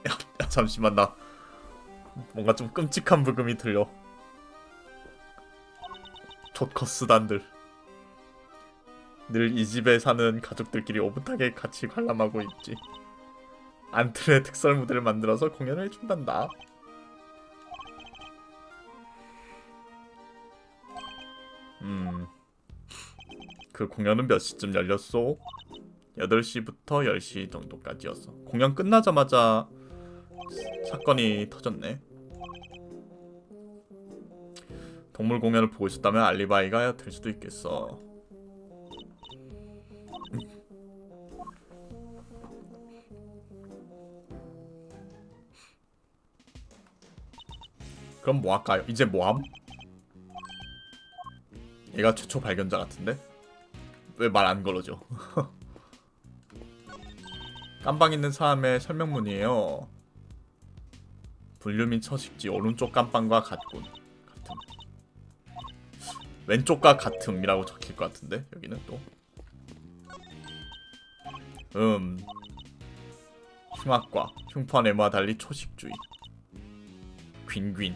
야, 잠시만 나 뭔가 좀 끔찍한 부금이 들려. 좆커스단들. 늘 이 집에 사는 가족들끼리 오붓하게 같이 관람하고 있지. 안틀의 특설 무대를 만들어서 공연을 해준단다. 그 공연은 몇 시쯤 열렸소? 8시부터 10시 정도까지였어. 공연 끝나자마자 사건이 터졌네. 동물 공연을 보고 있었다면 알리바이가 될 수도 있겠어. 그럼 뭐 할까요? 이제 뭐함? 얘가 최초 발견자 같은데? 왜 말 안 걸어줘? 깜방 있는 사람의 설명문이에요. 분류 및 처식지 오른쪽 깜방과 같음. 왼쪽과 같음이라고 적힐 것 같은데 여기는 또. 흉악과 흉포한 애무와 달리 초식주의. 귄.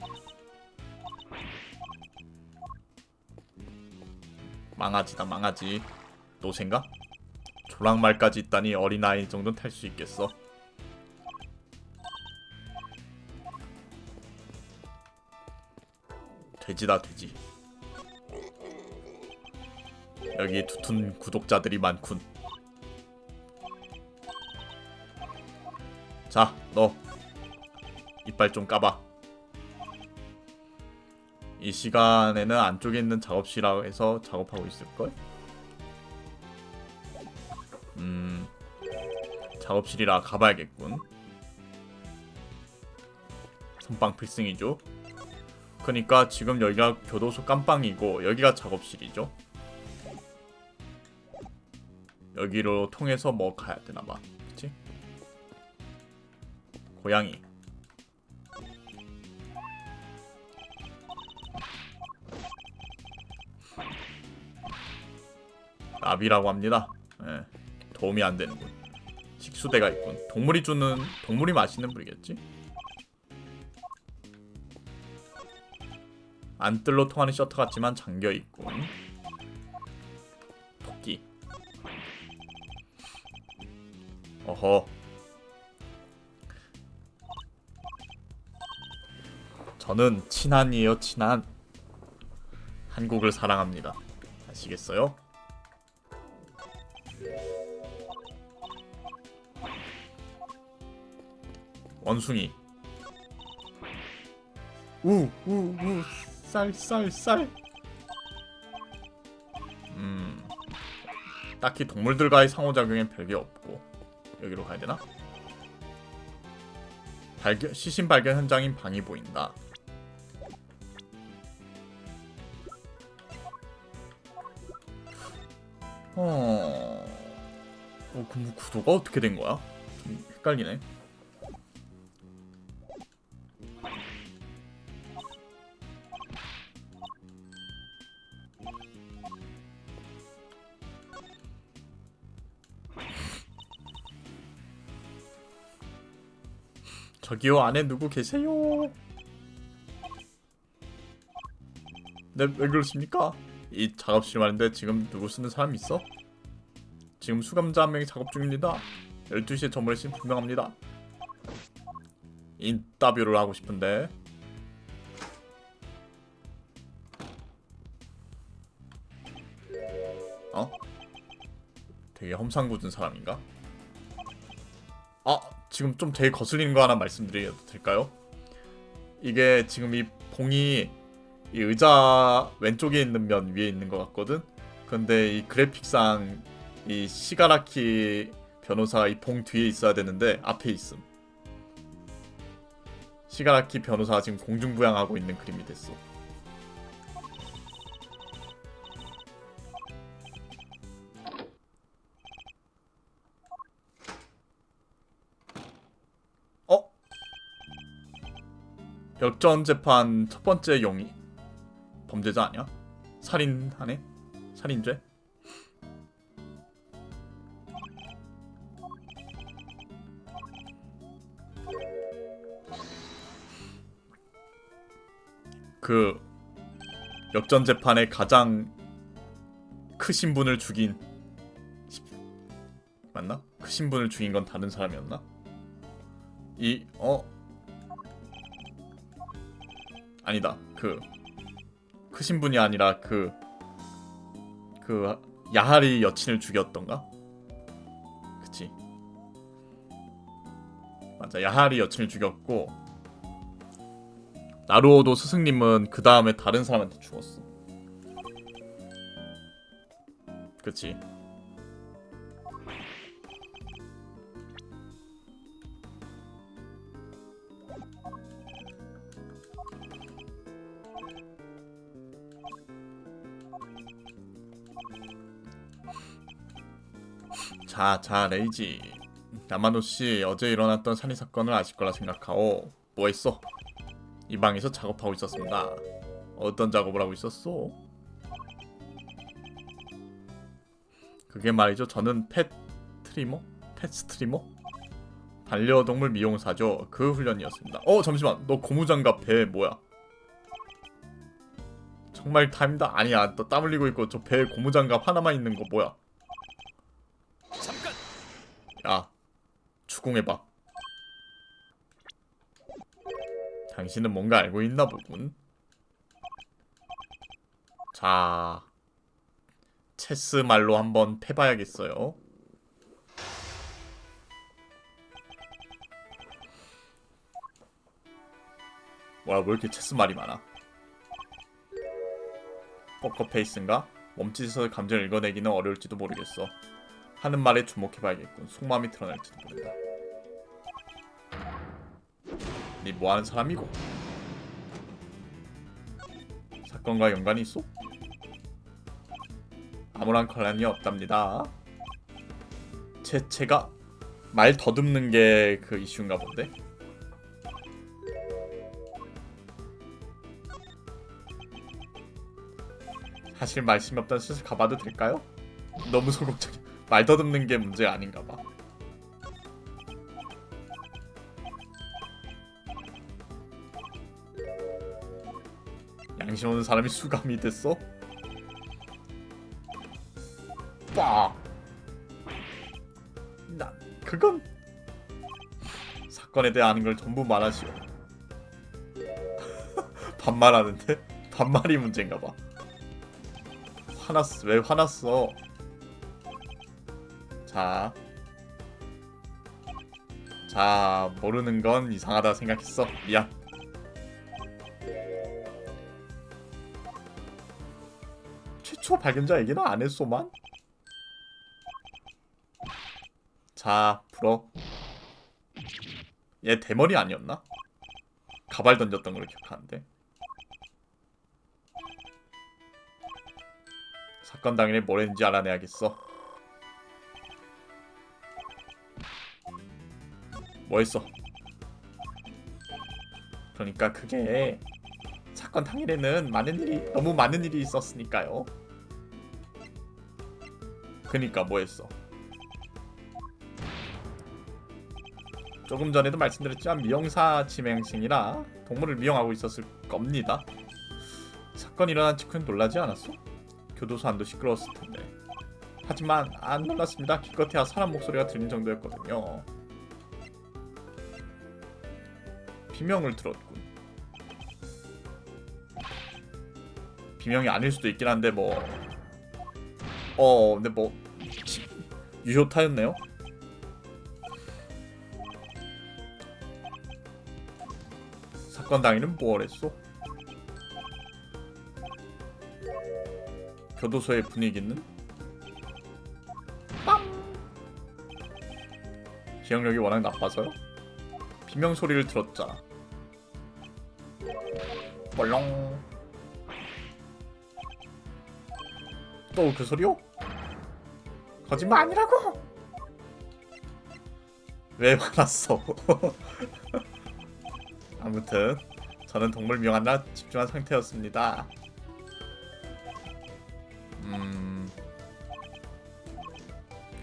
망아지다 망아지. 노생가? 조랑말까지 있다니 어린아이 정도는 탈 수 있겠어. 돼지다 돼지. 여기 두툰 구독자들이 많군. 자, 너 이빨 좀 까봐. 이 시간에는 안쪽에 있는 작업실에서 작업하고 있을걸? 작업실이라 가봐야겠군. 선빵 필승이죠. 그니까 지금 여기가 교도소 깜빵이고 여기가 작업실이죠. 여기로 통해서 뭐 가야 되나봐. 그치? 고양이. 나비라고 합니다. 예, 도움이 안 되는군. 식수대가 있군. 동물이 맛있는 부리겠지? 안뜰로 통하는 셔터 같지만 잠겨 있군. 토끼. 어허. 저는 친한이에요, 친한. 한국을 사랑합니다. 아시겠어요? 원숭이. 쌀. 딱히 동물들과의 상호작용엔 별게 없고. 여기로 가야 되나? 시신 발견 현장인 방이 보인다. 그럼 구도가 어떻게 된 거야? 좀 헷갈리네. 저기요, 안에 누구 계세요? 네, 왜 그러십니까? 이 작업실 말인데 지금 누구 쓰는 사람 있어? 지금 수감자 한 명이 작업 중입니다. 12시에 전문의 씨 분명합니다. 인터뷰를 하고 싶은데. 되게 험상궂은 사람인가? 지금 좀 되게 거슬리는 거 하나 말씀드려도 될까요? 이게 지금 이 봉이 이 의자 왼쪽에 있는 면 위에 있는 것 같거든? 근데 이 그래픽상 이 시가라키 변호사가 이 봉 뒤에 있어야 되는데 앞에 있음. 시가라키 변호사가 지금 공중부양하고 있는 그림이 됐어. 역전재판 첫 번째 용의 범죄자 아니야? 살인하네? 살인죄? 그 역전재판의 가장 크신 분을 죽인 맞나? 크신 분을 죽인 건 다른 사람이었나? 아니다. 크신 분이 아니라 그 야하리 여친을 죽였던가? 그치. 맞아. 야하리 여친을 죽였고 나루오도 스승님은 그 다음에 다른 사람한테 죽었어. 그치. 자, 레이지. 야마노씨, 어제 일어났던 살인사건을 아실 거라 생각하오. 뭐 했어? 이 방에서 작업하고 있었습니다. 어떤 작업을 하고 있었어? 그게 말이죠. 저는 펫 스트리머? 반려동물 미용사죠. 그 훈련이었습니다. 잠시만. 너 고무장갑 배 뭐야? 정말 타임다? 아니야. 너 땀 흘리고 있고 저 배에 고무장갑 하나만 있는 거 뭐야? 잠깐. 야, 추궁해봐. 당신은 뭔가 알고 있나 보군. 자, 체스 말로 한번 패봐야겠어요. 뭐야, 왜 이렇게 체스 말이 많아? 포커페이스인가? 몸짓에서 감정을 읽어내기는 어려울지도 모르겠어. 하는 말에 주목해봐야겠군. 속마음이 드러날지도 모른다. 니 뭐하는 사람이고? 사건과 연관이 있어? 아무런 관련이 없답니다. 제가 말 더듬는 게 그 이슈인가 본데? 사실 말씀이 없다는 슬슬 가봐도 될까요? 너무 소극적이. 말 더듬는 게 문제가 아닌가 봐. 양심 없는 사람이 수감이 됐어? 빡! 그건 사건에 대해 아는 걸 전부 말하시오. 반말하는데? 반말이 문제인가봐. 화났어. 왜 화났어? 자, 모르는 건 이상하다 생각했어. 미안. 최초 발견자 얘기는 안 했소만? 자, 불어. 얘 대머리 아니었나? 가발 던졌던 걸로 기억하는데. 사건 당일에 뭘 했는지 알아내야겠어. 뭐 했어? 그러니까 그게 사건 당일에는 너무 많은 일이 있었으니까요. 그니까 뭐 했어? 조금 전에도 말씀드렸지만 미용사 지명신이라 동물을 미용하고 있었을 겁니다. 사건 일어난 직후엔 놀라지 않았어? 교도소 안도 시끄러웠을 텐데. 하지만 안 놀랐습니다. 기껏해야 사람 목소리가 들린 정도였거든요. 비명을 들었군. 비명이 아닐 수도 있긴 한데 근데 유효타였네요. 사건 당일은 뭘 했어? 교도소의 분위기는? 기억력이 워낙 나빠서요? 비명 소리를 들었잖아. 뻘렁. 또 그 소리요? 거짓말 아니라고! 왜 화났어? 아무튼 저는 동물 미용하느라 집중한 상태였습니다.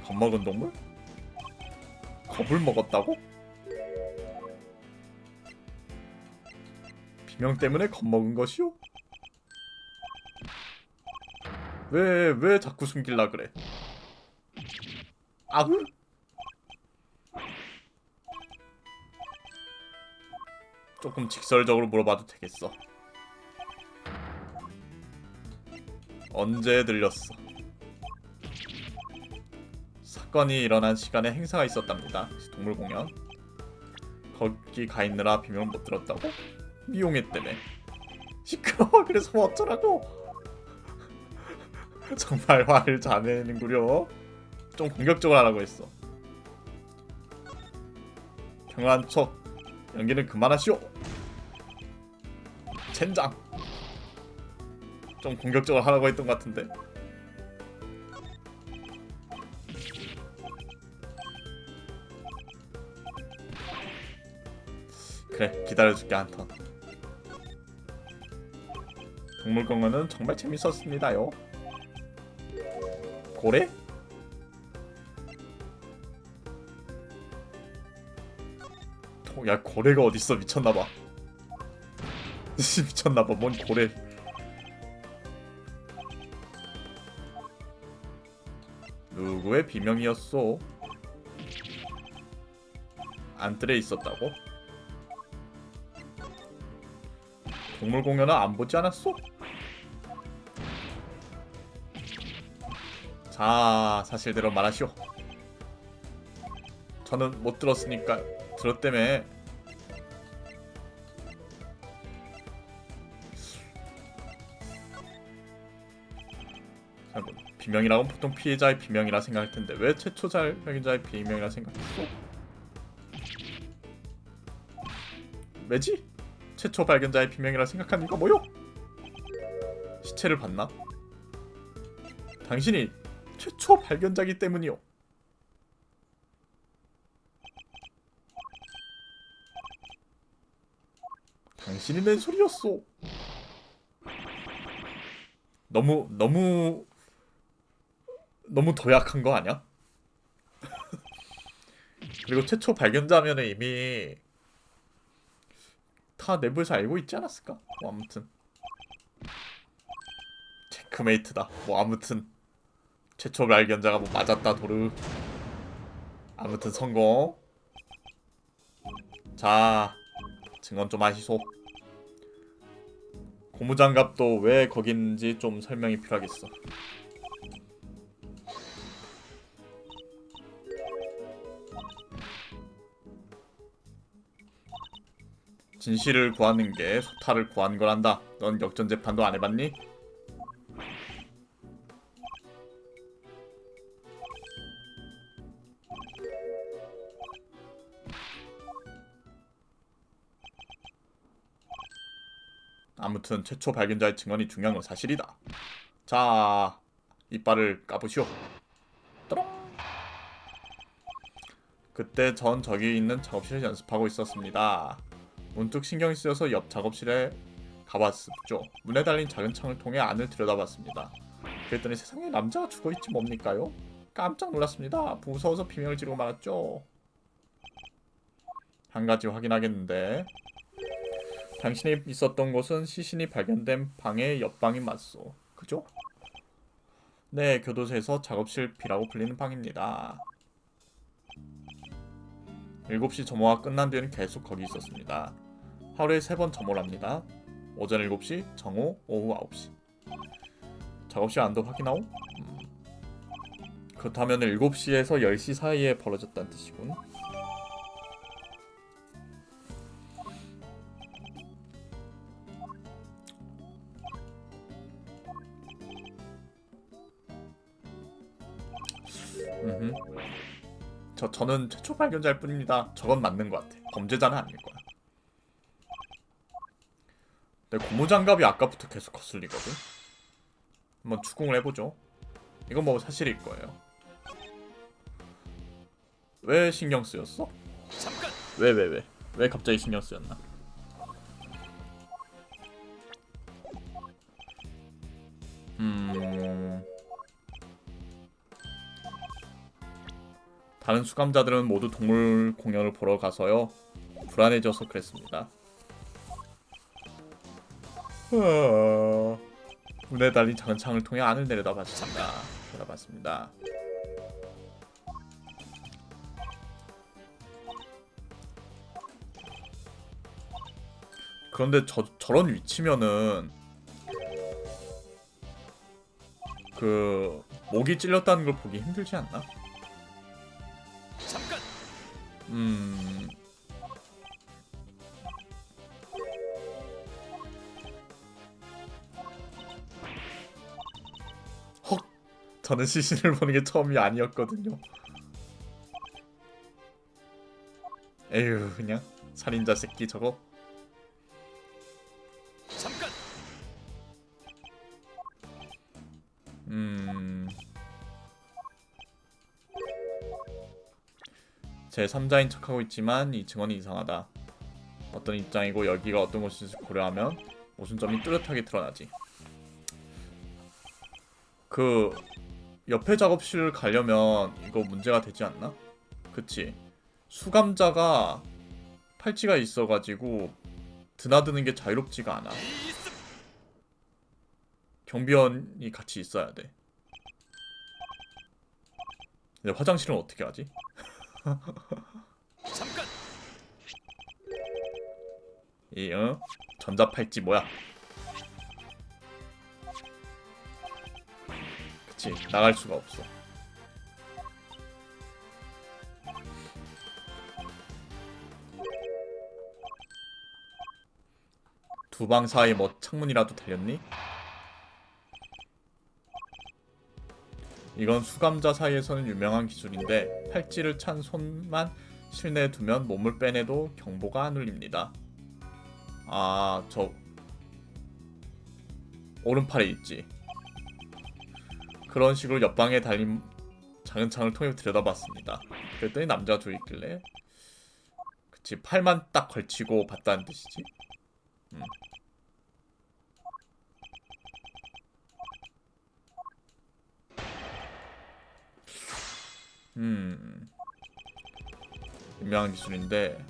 겁먹은 동물? 겁을 먹었다고? 비명 때문에 겁먹은 것이요? 왜 자꾸 숨길라 그래? 아흐? 조금 직설적으로 물어봐도 되겠어. 언제 들렸어? 사건이 일어난 시간에 행사가 있었답니다. 동물 공연. 거기 가 있느라 비명을 못 들었다고? 미용했다며. 시끄러워. 그래서 뭐 어쩌라고? 정말 화를 잘 내는구려. 좀 공격적으로 하라고 했어. 경한 척. 연기는 그만하시오. 젠장. 좀 공격적으로 하라고 했던 것 같은데. 그래, 기다려줄게 한턴. 동물공원은 정말 재밌었습니다요. 고래? 야, 고래가 어딨어? 미쳤나봐. 미쳤나봐. 뭔 고래. 누구의 비명이었소? 안뜰에 있었다고? 동물공연은 안 보지 않았소? 자, 사실대로 말하시오. 저는 못 들었으니까. 들었다며. 비명이라고는 보통 피해자의 비명이라 생각할 텐데 왜 최초 발견자의 비명이라 생각했어? 왜지? 최초 발견자의 비명이라 생각한 이유가 뭐요? 시체를 봤나? 당신이 최초 발견자기 때문이요. 당신이 낸 소리였어. 너무 도약한 거 아니야? 그리고 최초 발견자면은 이미 다 내부에서 알고 있지 않았을까? 뭐 아무튼 체크메이트다. 뭐 아무튼 최초 발견자가 뭐 맞았다 도르. 아무튼 성공. 자, 증언 좀 하시소. 고무장갑도 왜 거기 있는지 좀 설명이 필요하겠어. 진실을 구하는 게 소탈을 구하는 거란다. 넌 역전재판도 안 해봤니? 아무튼 최초 발견자의 증언이 중요한 건 사실이다. 자, 이빨을 까보시오. 또롱. 그때 전 저기 있는 작업실에서 연습하고 있었습니다. 문득 신경이 쓰여서 옆 작업실에 가봤었죠. 문에 달린 작은 창을 통해 안을 들여다봤습니다. 그랬더니 세상에 남자가 죽어있지 뭡니까요? 깜짝 놀랐습니다. 무서워서 비명을 지르고 말았죠. 한 가지 확인하겠는데 당신이 있었던 곳은 시신이 발견된 방의 옆방인 맞소. 그죠? 네, 교도소에서 작업실 B라고 불리는 방입니다. 7시 점호가 끝난 뒤에는 계속 거기 있었습니다. 하루에 3번 점호를 합니다. 오전 7시, 정오, 오후 9시. 작업실 안도 확인하오? 그렇다면 7시에서 10시 사이에 벌어졌다는 뜻이군. 저는 최초 발견자일 뿐입니다. 저건 맞는 것 같아. 범죄자는 아닐 거야. 내 고무장갑이 아까부터 계속 거슬리거든. 한번 추궁을 해보죠. 이건 뭐 사실일 거예요. 왜 신경 쓰였어? 잠깐. 왜 갑자기 신경 쓰였나? 다른 수감자들은 모두 동물 공연을 보러 가서요. 불안해져서 그랬습니다. 문에 달린 작은 창을 통해 안을 내려다봤습니다. 그런데 저런 위치면은 그 목이 찔렸다는 걸 보기 힘들지 않나? 잠깐. 헉! 저는 시신을 보는 게 처음이 아니었거든요. 에휴, 그냥 살인자 새끼 저거. 잠깐. 제 3자인 척하고 있지만 이 증언이 이상하다. 어떤 입장이고 여기가 어떤 곳인지 고려하면 모순점이 뚜렷하게 드러나지. 그 옆에 작업실 가려면 이거 문제가 되지 않나? 그치? 수감자가 팔찌가 있어가지고 드나드는 게 자유롭지가 않아. 경비원이 같이 있어야 돼. 근데 화장실은 어떻게 하지? 잠깐. 이 전자팔찌 뭐야? 그치, 나갈 수가 없어. 두 방 사이 뭐 창문이라도 달렸니? 이건 수감자 사이에서는 유명한 기술인데 팔찌를 찬 손만 실내에 두면 몸을 빼내도 경보가 안 울립니다. 아, 저 오른팔에 있지. 그런 식으로 옆방에 달린 작은 창을 통해 들여다봤습니다. 그랬더니 남자가 둘이 있길래 그치, 팔만 딱 걸치고 봤다는 뜻이지. 유명한 기술인데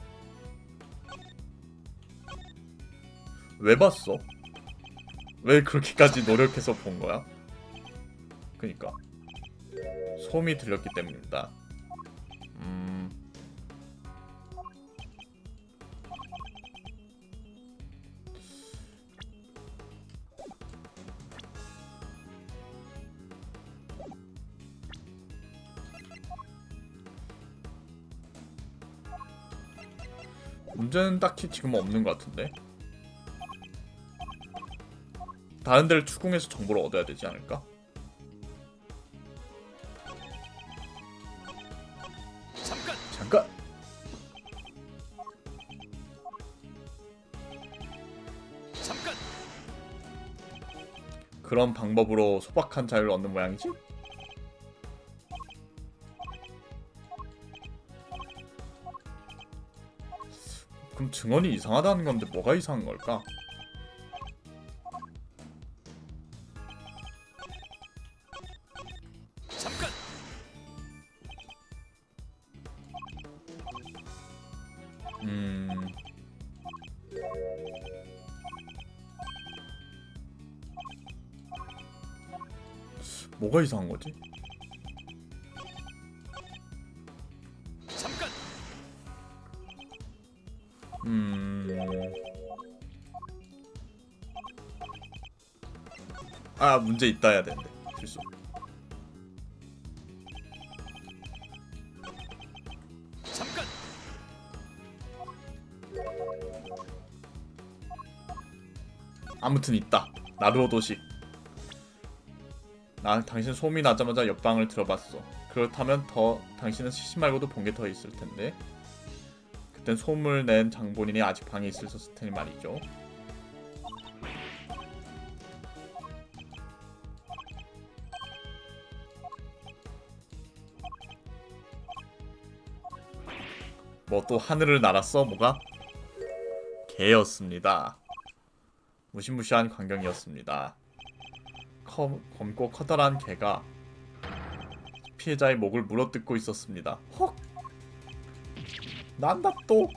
왜 봤어? 왜 그렇게까지 노력해서 본 거야? 그니까 소음이 들렸기 때문입니다. 문제는 딱히 지금 없는 것 같은데. 다른 데를 추궁해서 정보를 얻어야 되지 않을까? 잠깐. 잠깐! 잠깐. 그런 방법으로 소박한 자유를 얻는 모양이지? 그럼 증언이 이상하다는 건데 뭐가 이상한 걸까? 잠깐. 음... 뭐가 이상한 거지? 잠깐. 아, 문제 있다 해야 되는데. 실수. 잠깐. 아무튼 있다. 나루오 도식. 난 당신 소문이 나자마자 옆방을 들어봤어. 그렇다면 당신은 시시 말고도 본 게 더 있을 텐데. 그땐 소문을 낸 장본인이 아직 방에 있었을 테니 말이죠. 뭐 또 하늘을 날았어? 뭐가? 개였습니다. 무시무시한 광경이었습니다. 검고 커다란 개가 피해자의 목을 물어뜯고 있었습니다. 헉! 난다 또!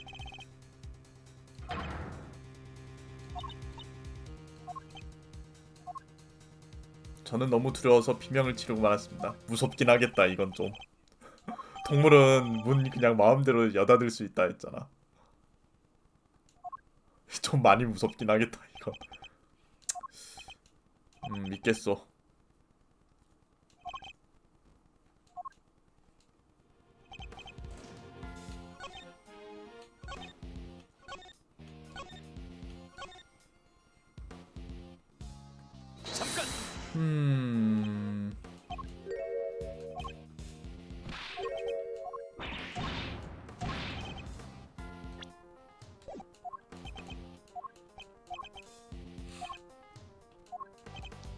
저는 너무 두려워서 비명을 지르고 말았습니다. 무섭긴 하겠다 이건 좀. 동물은 문 그냥 마음대로 여닫을 수 있다 했잖아. 좀 많이 무섭긴 하겠다 이건. 믿겠어. 잠깐.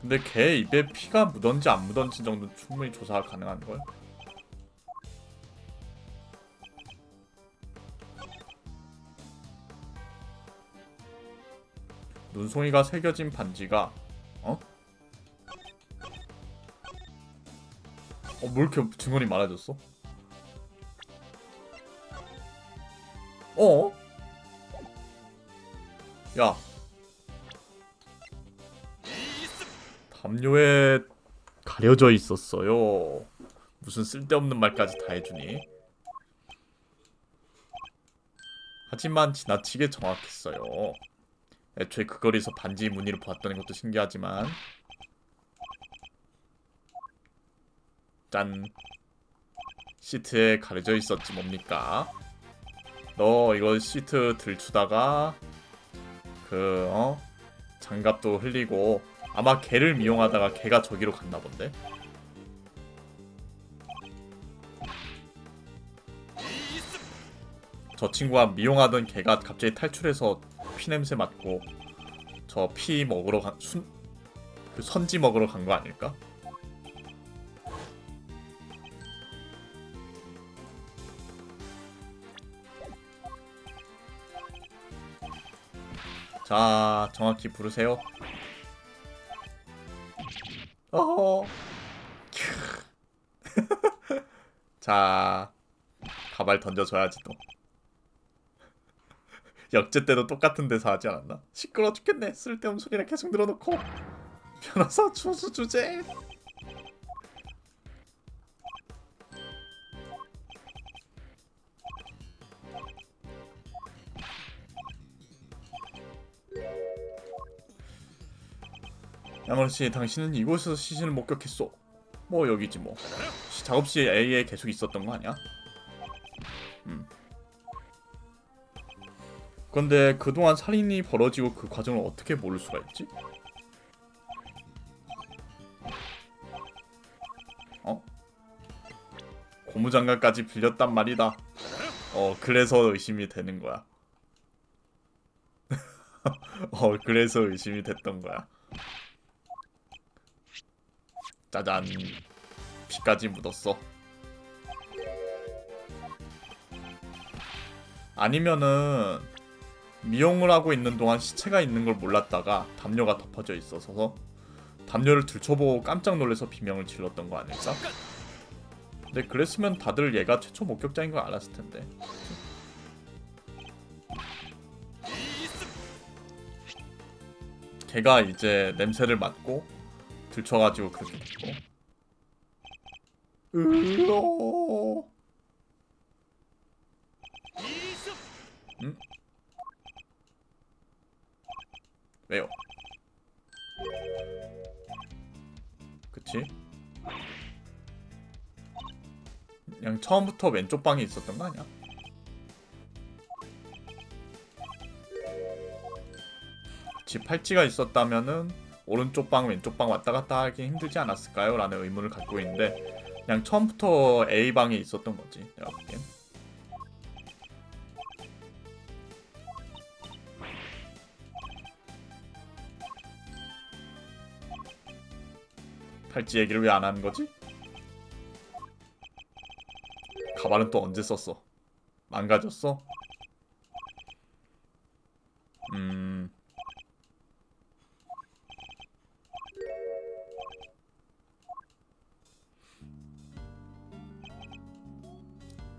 근데 걔 입에 피가 묻었는지 안 묻었는지 정도는 충분히 조사가 가능한걸? 눈송이가 새겨진 반지가 어? 뭐 이렇게 증언이 많아졌어? 어? 야, 담요에 가려져 있었어요. 무슨 쓸데없는 말까지 다 해주니? 하지만 지나치게 정확했어요. 애초에 그 거리에서 반지 무늬를 보았다는 것도 신기하지만 짠, 시트에 가려져 있었지 뭡니까? 너 이거 시트 들추다가 장갑도 흘리고 아마 걔를 미용하다가 걔가 저기로 갔나 본데? 저 친구가 미용하던 걔가 갑자기 탈출해서 피냄새 맡고 저 피 먹으러 그 선지 먹으러 간 거 아닐까? 자, 정확히 부르세요. 어허. 자, 가발 던져줘야지 또. 역제 때도 똑같은 데서 하지 않았나? 시끄러워 죽겠네. 쓸데없는 소리나 계속 늘어놓고. 변호사 추수 주제. 양원씨, 당신은 이곳에서 시신을 목격했소. 뭐 여기지 뭐. 작업실 A에 계속 있었던 거 아니야? 근데 그동안 살인이 벌어지고 그 과정을 어떻게 모를 수가 있지? 어? 고무장갑까지 빌렸단 말이다. 그래서 의심이 되는 거야. 그래서 의심이 됐던 거야. 짜잔. 피까지 묻었어. 아니면은 미용을 하고 있는 동안 시체가 있는 걸 몰랐다가 담요가 덮어져 있어서 담요를 들춰보고 깜짝 놀라서 비명을 질렀던 거 아닐까? 잠깐. 근데 그랬으면 다들 얘가 최초 목격자인 걸 알았을 텐데. 이습. 걔가 이제 냄새를 맡고 들춰가지고 그렇게 됐고. 으어. 이습. 응? 왜요? 그치? 그냥 처음부터 왼쪽 방에 있었던 거 아니야? 그치, 팔찌가 있었다면은 오른쪽 방 왼쪽 방 왔다 갔다 하기 힘들지 않았을까요? 라는 의문을 갖고 있는데 그냥 처음부터 A방에 있었던 거지 내가 보기엔. 팔찌 얘기를 왜 안 하는 거지? 가발은 또 언제 썼어? 망가졌어?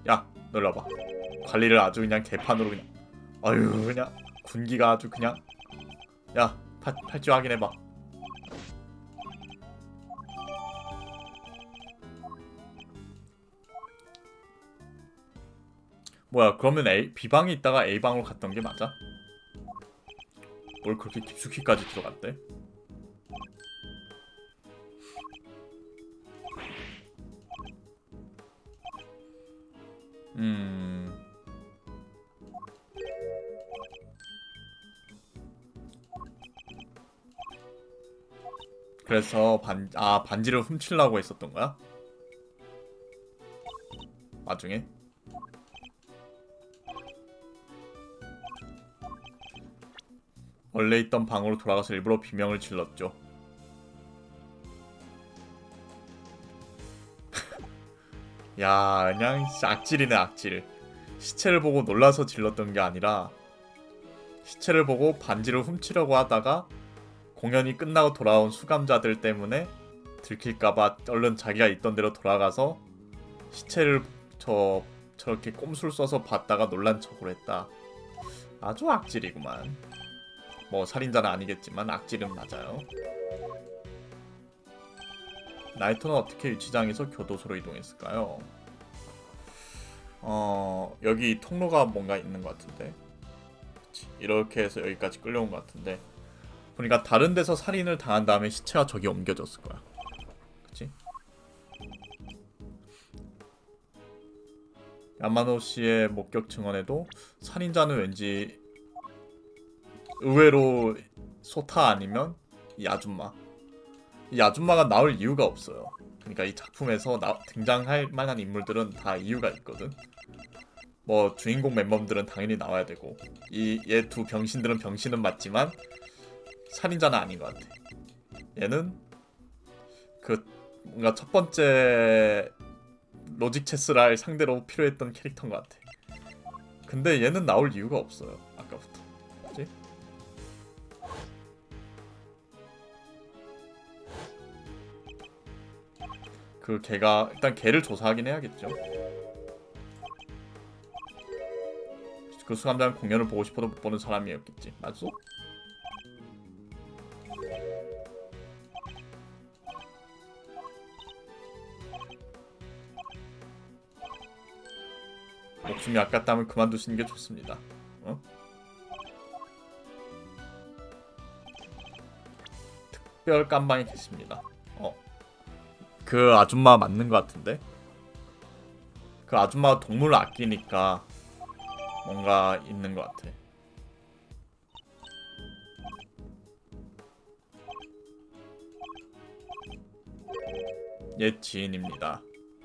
야, 너 일로 와봐. 관리를 아주 그냥 개판으로 그냥. 아유, 그냥 군기가 아주 그냥. 야, 팔찌 확인해봐. 뭐야, 그러면 B방에 있다가 A방으로 갔던 게 맞아? 뭘 그렇게 깊숙이까지 들어갔대? 그래서 반지를 훔치려고 했었던 거야? 나중에? 원래 있던 방으로 돌아가서 일부러 비명을 질렀죠. 야, 그냥 악질이네, 악질. 시체를 보고 놀라서 질렀던 게 아니라 시체를 보고 반지를 훔치려고 하다가 공연이 끝나고 돌아온 수감자들 때문에 들킬까봐 얼른 자기가 있던 데로 돌아가서 시체를 저렇게 꼼수를 써서 봤다가 놀란 척을 했다. 아주 악질이구만. 뭐 살인자는 아니겠지만 악질은 맞아요. 나이토는 어떻게 유치장에서 교도소로 이동했을까요? 여기 통로가 뭔가 있는 것 같은데. 그치, 이렇게 해서 여기까지 끌려온 것 같은데 보니까 다른 데서 살인을 당한 다음에 시체가 저기 옮겨졌을 거야. 그치? 야마노 씨의 목격 증언에도 살인자는 왠지 의외로 소타 아니면 이 아줌마. 이 아줌마가 나올 이유가 없어요. 그러니까 이 작품에서 등장할 만한 인물들은 다 이유가 있거든. 뭐 주인공 멤버들은 당연히 나와야 되고 얘 두 병신들은 병신은 맞지만 살인자는 아닌 것 같아. 얘는 그 뭔가 첫 번째 로직 체스를 상대로 필요했던 캐릭터인 것 같아. 근데 얘는 나올 이유가 없어요. 아까부터. 그치? 그 걔가 일단 걔를 조사하긴 해야겠죠. 그 수감자는 공연을 보고 싶어도 못 보는 사람이었겠지. 맞소? 목숨이 아깝다면 그만두시는 게 좋습니다. 어? 특별 깜방이 계십니다. 그 아줌마 맞는 것 같은데? 그 아줌마가 동물을 아끼니까 뭔가 있는 것 같아. 옛 지인입니다.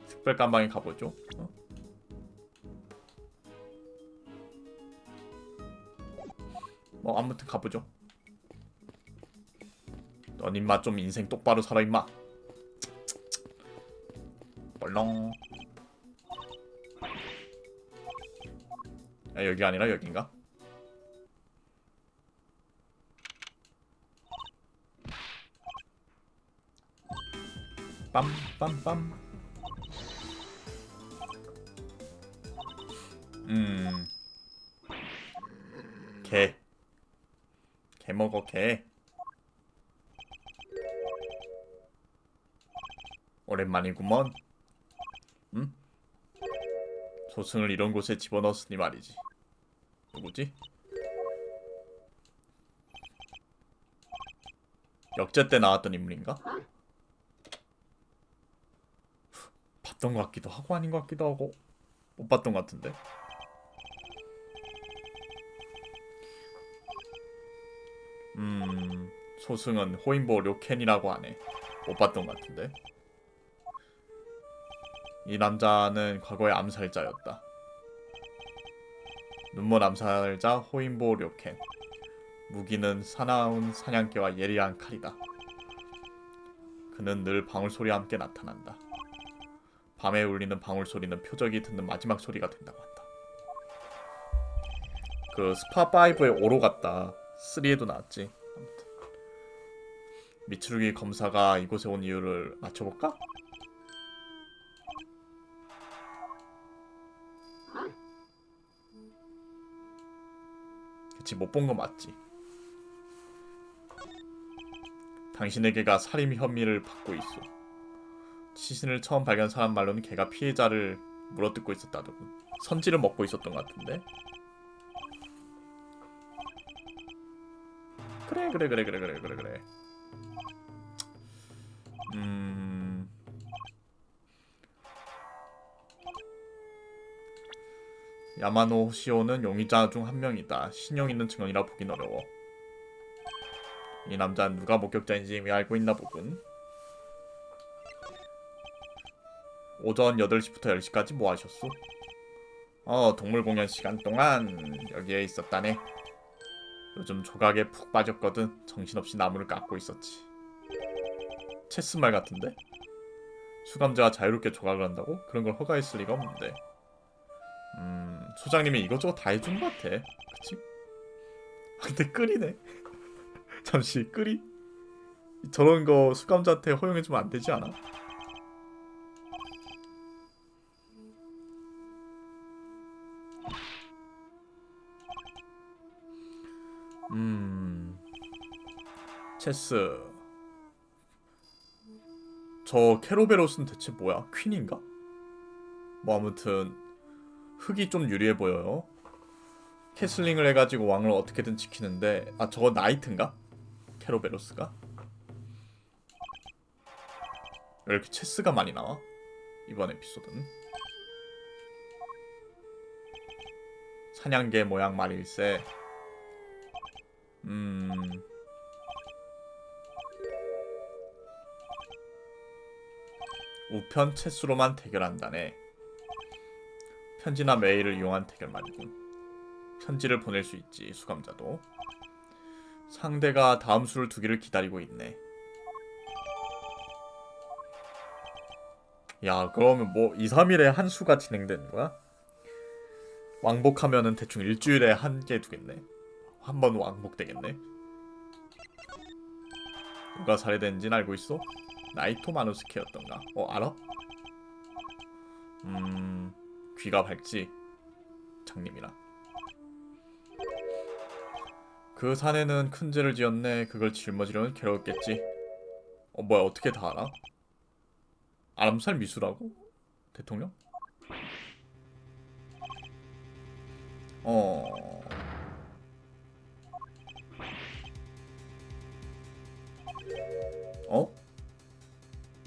특별 감방에 가보죠. 뭐 아무튼 가보죠. 넌 임마 좀 인생 똑바로 살아 임마. 얼렁. 야, 여기 아니라 여긴가? 빰빰빰. 개. 개 먹어 개. 오랜만이구먼. 응? 소승을 이런 곳에 집어넣었으니 말이지. 누구지? 역제 때 나왔던 인물인가? 봤던 것 같기도 하고 아닌 것 같기도 하고 못 봤던 것 같은데. 소승은 호인보 료켄이라고 하네. 못 봤던 것 같은데. 이 남자는 과거의 암살자였다. 눈먼 암살자 호인보 료켄. 무기는 사나운 사냥개와 예리한 칼이다. 그는 늘 방울소리와 함께 나타난다. 밤에 울리는 방울소리는 표적이 듣는 마지막 소리가 된다고 한다. 그 스파5의 오로 같다. 3에도 나왔지. 아무튼 미츠루기 검사가 이곳에 온 이유를 맞춰볼까? 그치, 못 본 거 맞지. 당신에게가 살인 혐의를 받고 있어. 시신을 처음 발견한 사람 말로는 걔가 피해자를 물어뜯고 있었다더군. 선지를 먹고 있었던 것 같은데. 그래. 야마노 호시오는 용의자 중 한 명이다. 신용 있는 증언이라 보긴 어려워. 이 남자는 누가 목격자인지 이미 알고 있나 보군. 오전 8시부터 10시까지 뭐 하셨소? 동물 공연 시간 동안 여기에 있었다네. 요즘 조각에 푹 빠졌거든. 정신없이 나무를 깎고 있었지. 체스말 같은데? 수감자가 자유롭게 조각을 한다고? 그런 걸 허가했을 리가 없는데. 소장님이 이것저것 다 해준 것 같아. 그치? 근데 끓이네. 잠시 끓이? 저런 거 수감자한테 허용해주면 안 되지 않아? 체스. 저 케로베로스는 대체 뭐야? 퀸인가? 뭐 아무튼 흙이 좀 유리해 보여요. 캐슬링을 해가지고 왕을 어떻게든 지키는데 저거 나이트인가? 케로베로스가? 왜 이렇게 체스가 많이 나와? 이번 에피소드는 사냥개 모양 말일세. 우편 체스로만 대결한다네. 편지나 메일을 이용한 대결 말이군. 편지를 보낼 수 있지, 수감자도. 상대가 다음 수를 두기를 기다리고 있네. 야, 그러면 뭐 2, 3일에 한 수가 진행되는 거야? 왕복하면은 대충 일주일에 한 개 두겠네. 한 번 왕복되겠네. 누가 살해된지는 알고 있어? 나이토 마누스케였던가? 알아? 귀가 밝지? 장님이라. 그 사내는 큰 죄를 지었네. 그걸 짊어지려면 괴로웠겠지. 뭐야, 어떻게 다 알아? 암살 미수라고? 대통령?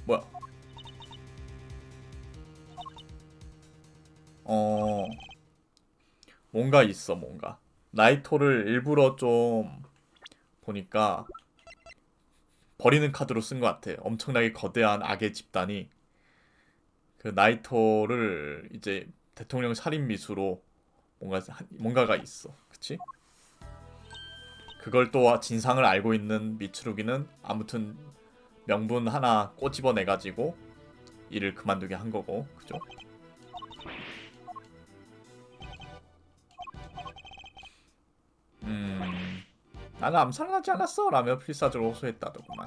뭐야? 뭔가 있어, 뭔가. 나이토를 일부러 좀 보니까 버리는 카드로 쓴 것 같아. 엄청나게 거대한 악의 집단이 그 나이토를 이제 대통령 살인 미수로 뭔가가 있어. 그치? 그걸 또 진상을 알고 있는 미츠루기는 아무튼 명분 하나 꼬집어내 가지고 일을 그만두게 한 거고, 그죠? 나는 암살을 하지 않았어 라며 필사적으로 호소했다더구만.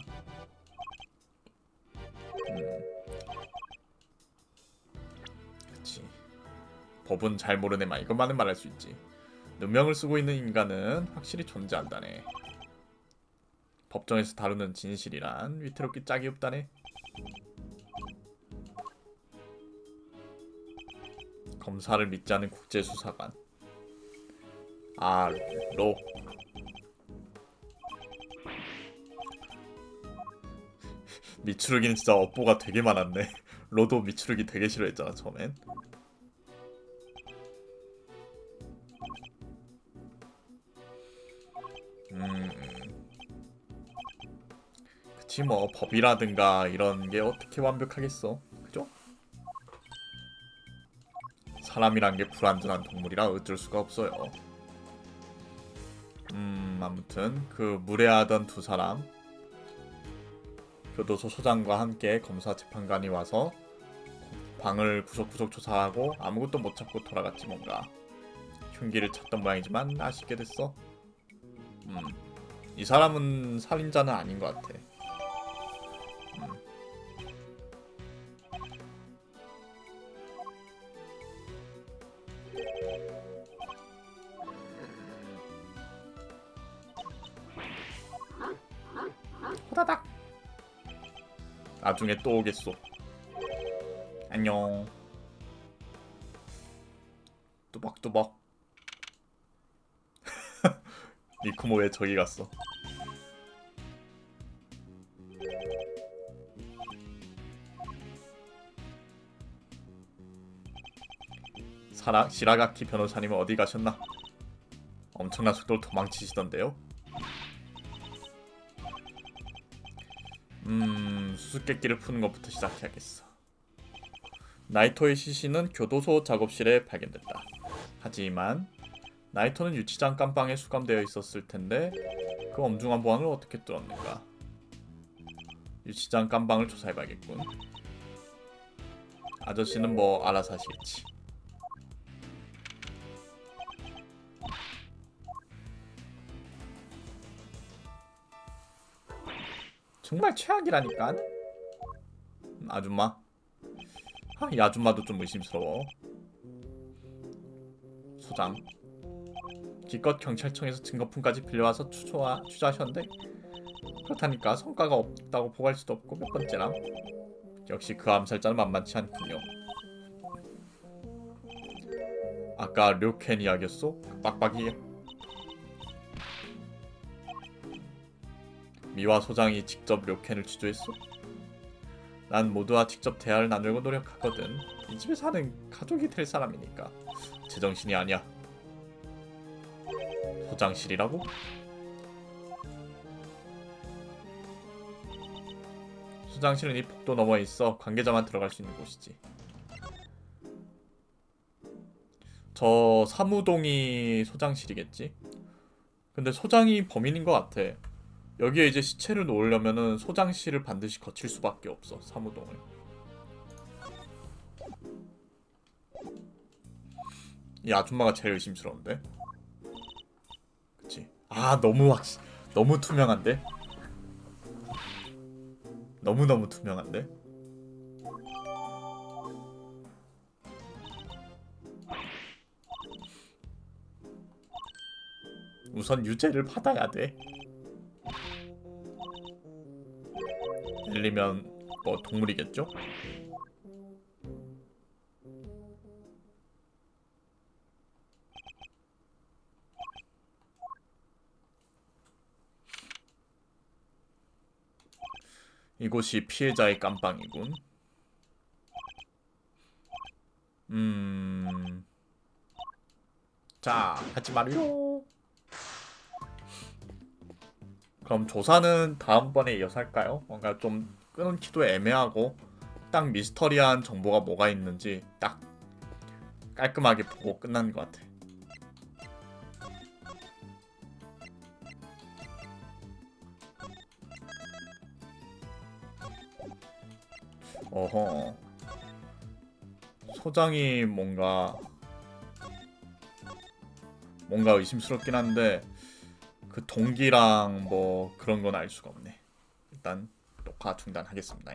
그치. 법은 잘 모르네 만 이것만은 말할 수 있지. 누명을 쓰고 있는 인간은 확실히 존재한다네. 법정에서 다루는 진실이란 위태롭기 짝이 없다네. 검사를 믿지 않은 국제수사관. 아, 로. 미추루기는 진짜 업보가 되게 많았네. 로도 미추루기 되게 싫어했잖아 처음엔. 그치 뭐 법이라든가 이런 게 어떻게 완벽하겠어, 그죠? 사람이란 게 불완전한 동물이라 어쩔 수가 없어요. 아무튼 그 무례하던 두 사람 교도소 소장과 함께 검사 재판관이 와서 방을 구석구석 조사하고 아무것도 못 찾고 돌아갔지 뭔가. 흉기를 찾던 모양이지만 아쉽게 됐어. 이 사람은 살인자는 아닌 것 같아. 호다닥. 나중에 또 오겠소. 안녕. 뚜벅뚜벅. 니코모 왜 저기 갔어? 시라가키 변호사님은 어디 가셨나? 엄청난 속도로 도망치시던데요? 수수께끼를 푸는 것부터 시작해야겠어. 나이토의 시신은 교도소 작업실에 발견됐다. 하지만 나이토는 유치장 깜방에 수감되어 있었을 텐데 그 엄중한 보안을 어떻게 뚫었는가? 유치장 깜방을 조사해봐야겠군. 아저씨는 뭐 알아서 하시겠지. 정말 최악이라니까. 아줌마. 이 아줌마도 좀 의심스러워. 소장. 기껏 경찰청에서 증거품까지 빌려와서 추조하셨는데 그렇다니까 성과가 없다고 보고할 수도 없고 몇 번째랑. 역시 그 암살자는 만만치 않군요. 아까 료켄 이야기였어? 빡빡이. 미와 소장이 직접 료켄을 취조했어? 난 모두와 직접 대화를 나누려고 노력하거든. 이 집에 사는 가족이 될 사람이니까. 제정신이 아니야. 소장실이라고? 소장실은 이 폭도 너머에 있어 관계자만 들어갈 수 있는 곳이지. 저 사무동이 소장실이겠지? 근데 소장이 범인인 것 같아. 여기에 이제 시체를 놓으려면은 소장실을 반드시 거칠 수밖에 없어. 사무동을. 이 아줌마가 제일 의심스러운데. 그치? 너무 투명한데? 너무너무 투명한데? 우선 유죄를 받아야 돼. 엘리면 뭐 동물이겠죠? 이곳이 피해자의 깜빵이군. 자, 하지 마요. 그럼 조사는 다음번에 이어서 할까요? 뭔가 좀 끊기도 애매하고 딱 미스터리한 정보가 뭐가 있는지 딱 깔끔하게 보고 끝난 것 같아. 어허. 소장이 뭔가 의심스럽긴 한데 그 동기랑 뭐 그런 건 알 수가 없네. 일단 녹화 중단하겠습니다.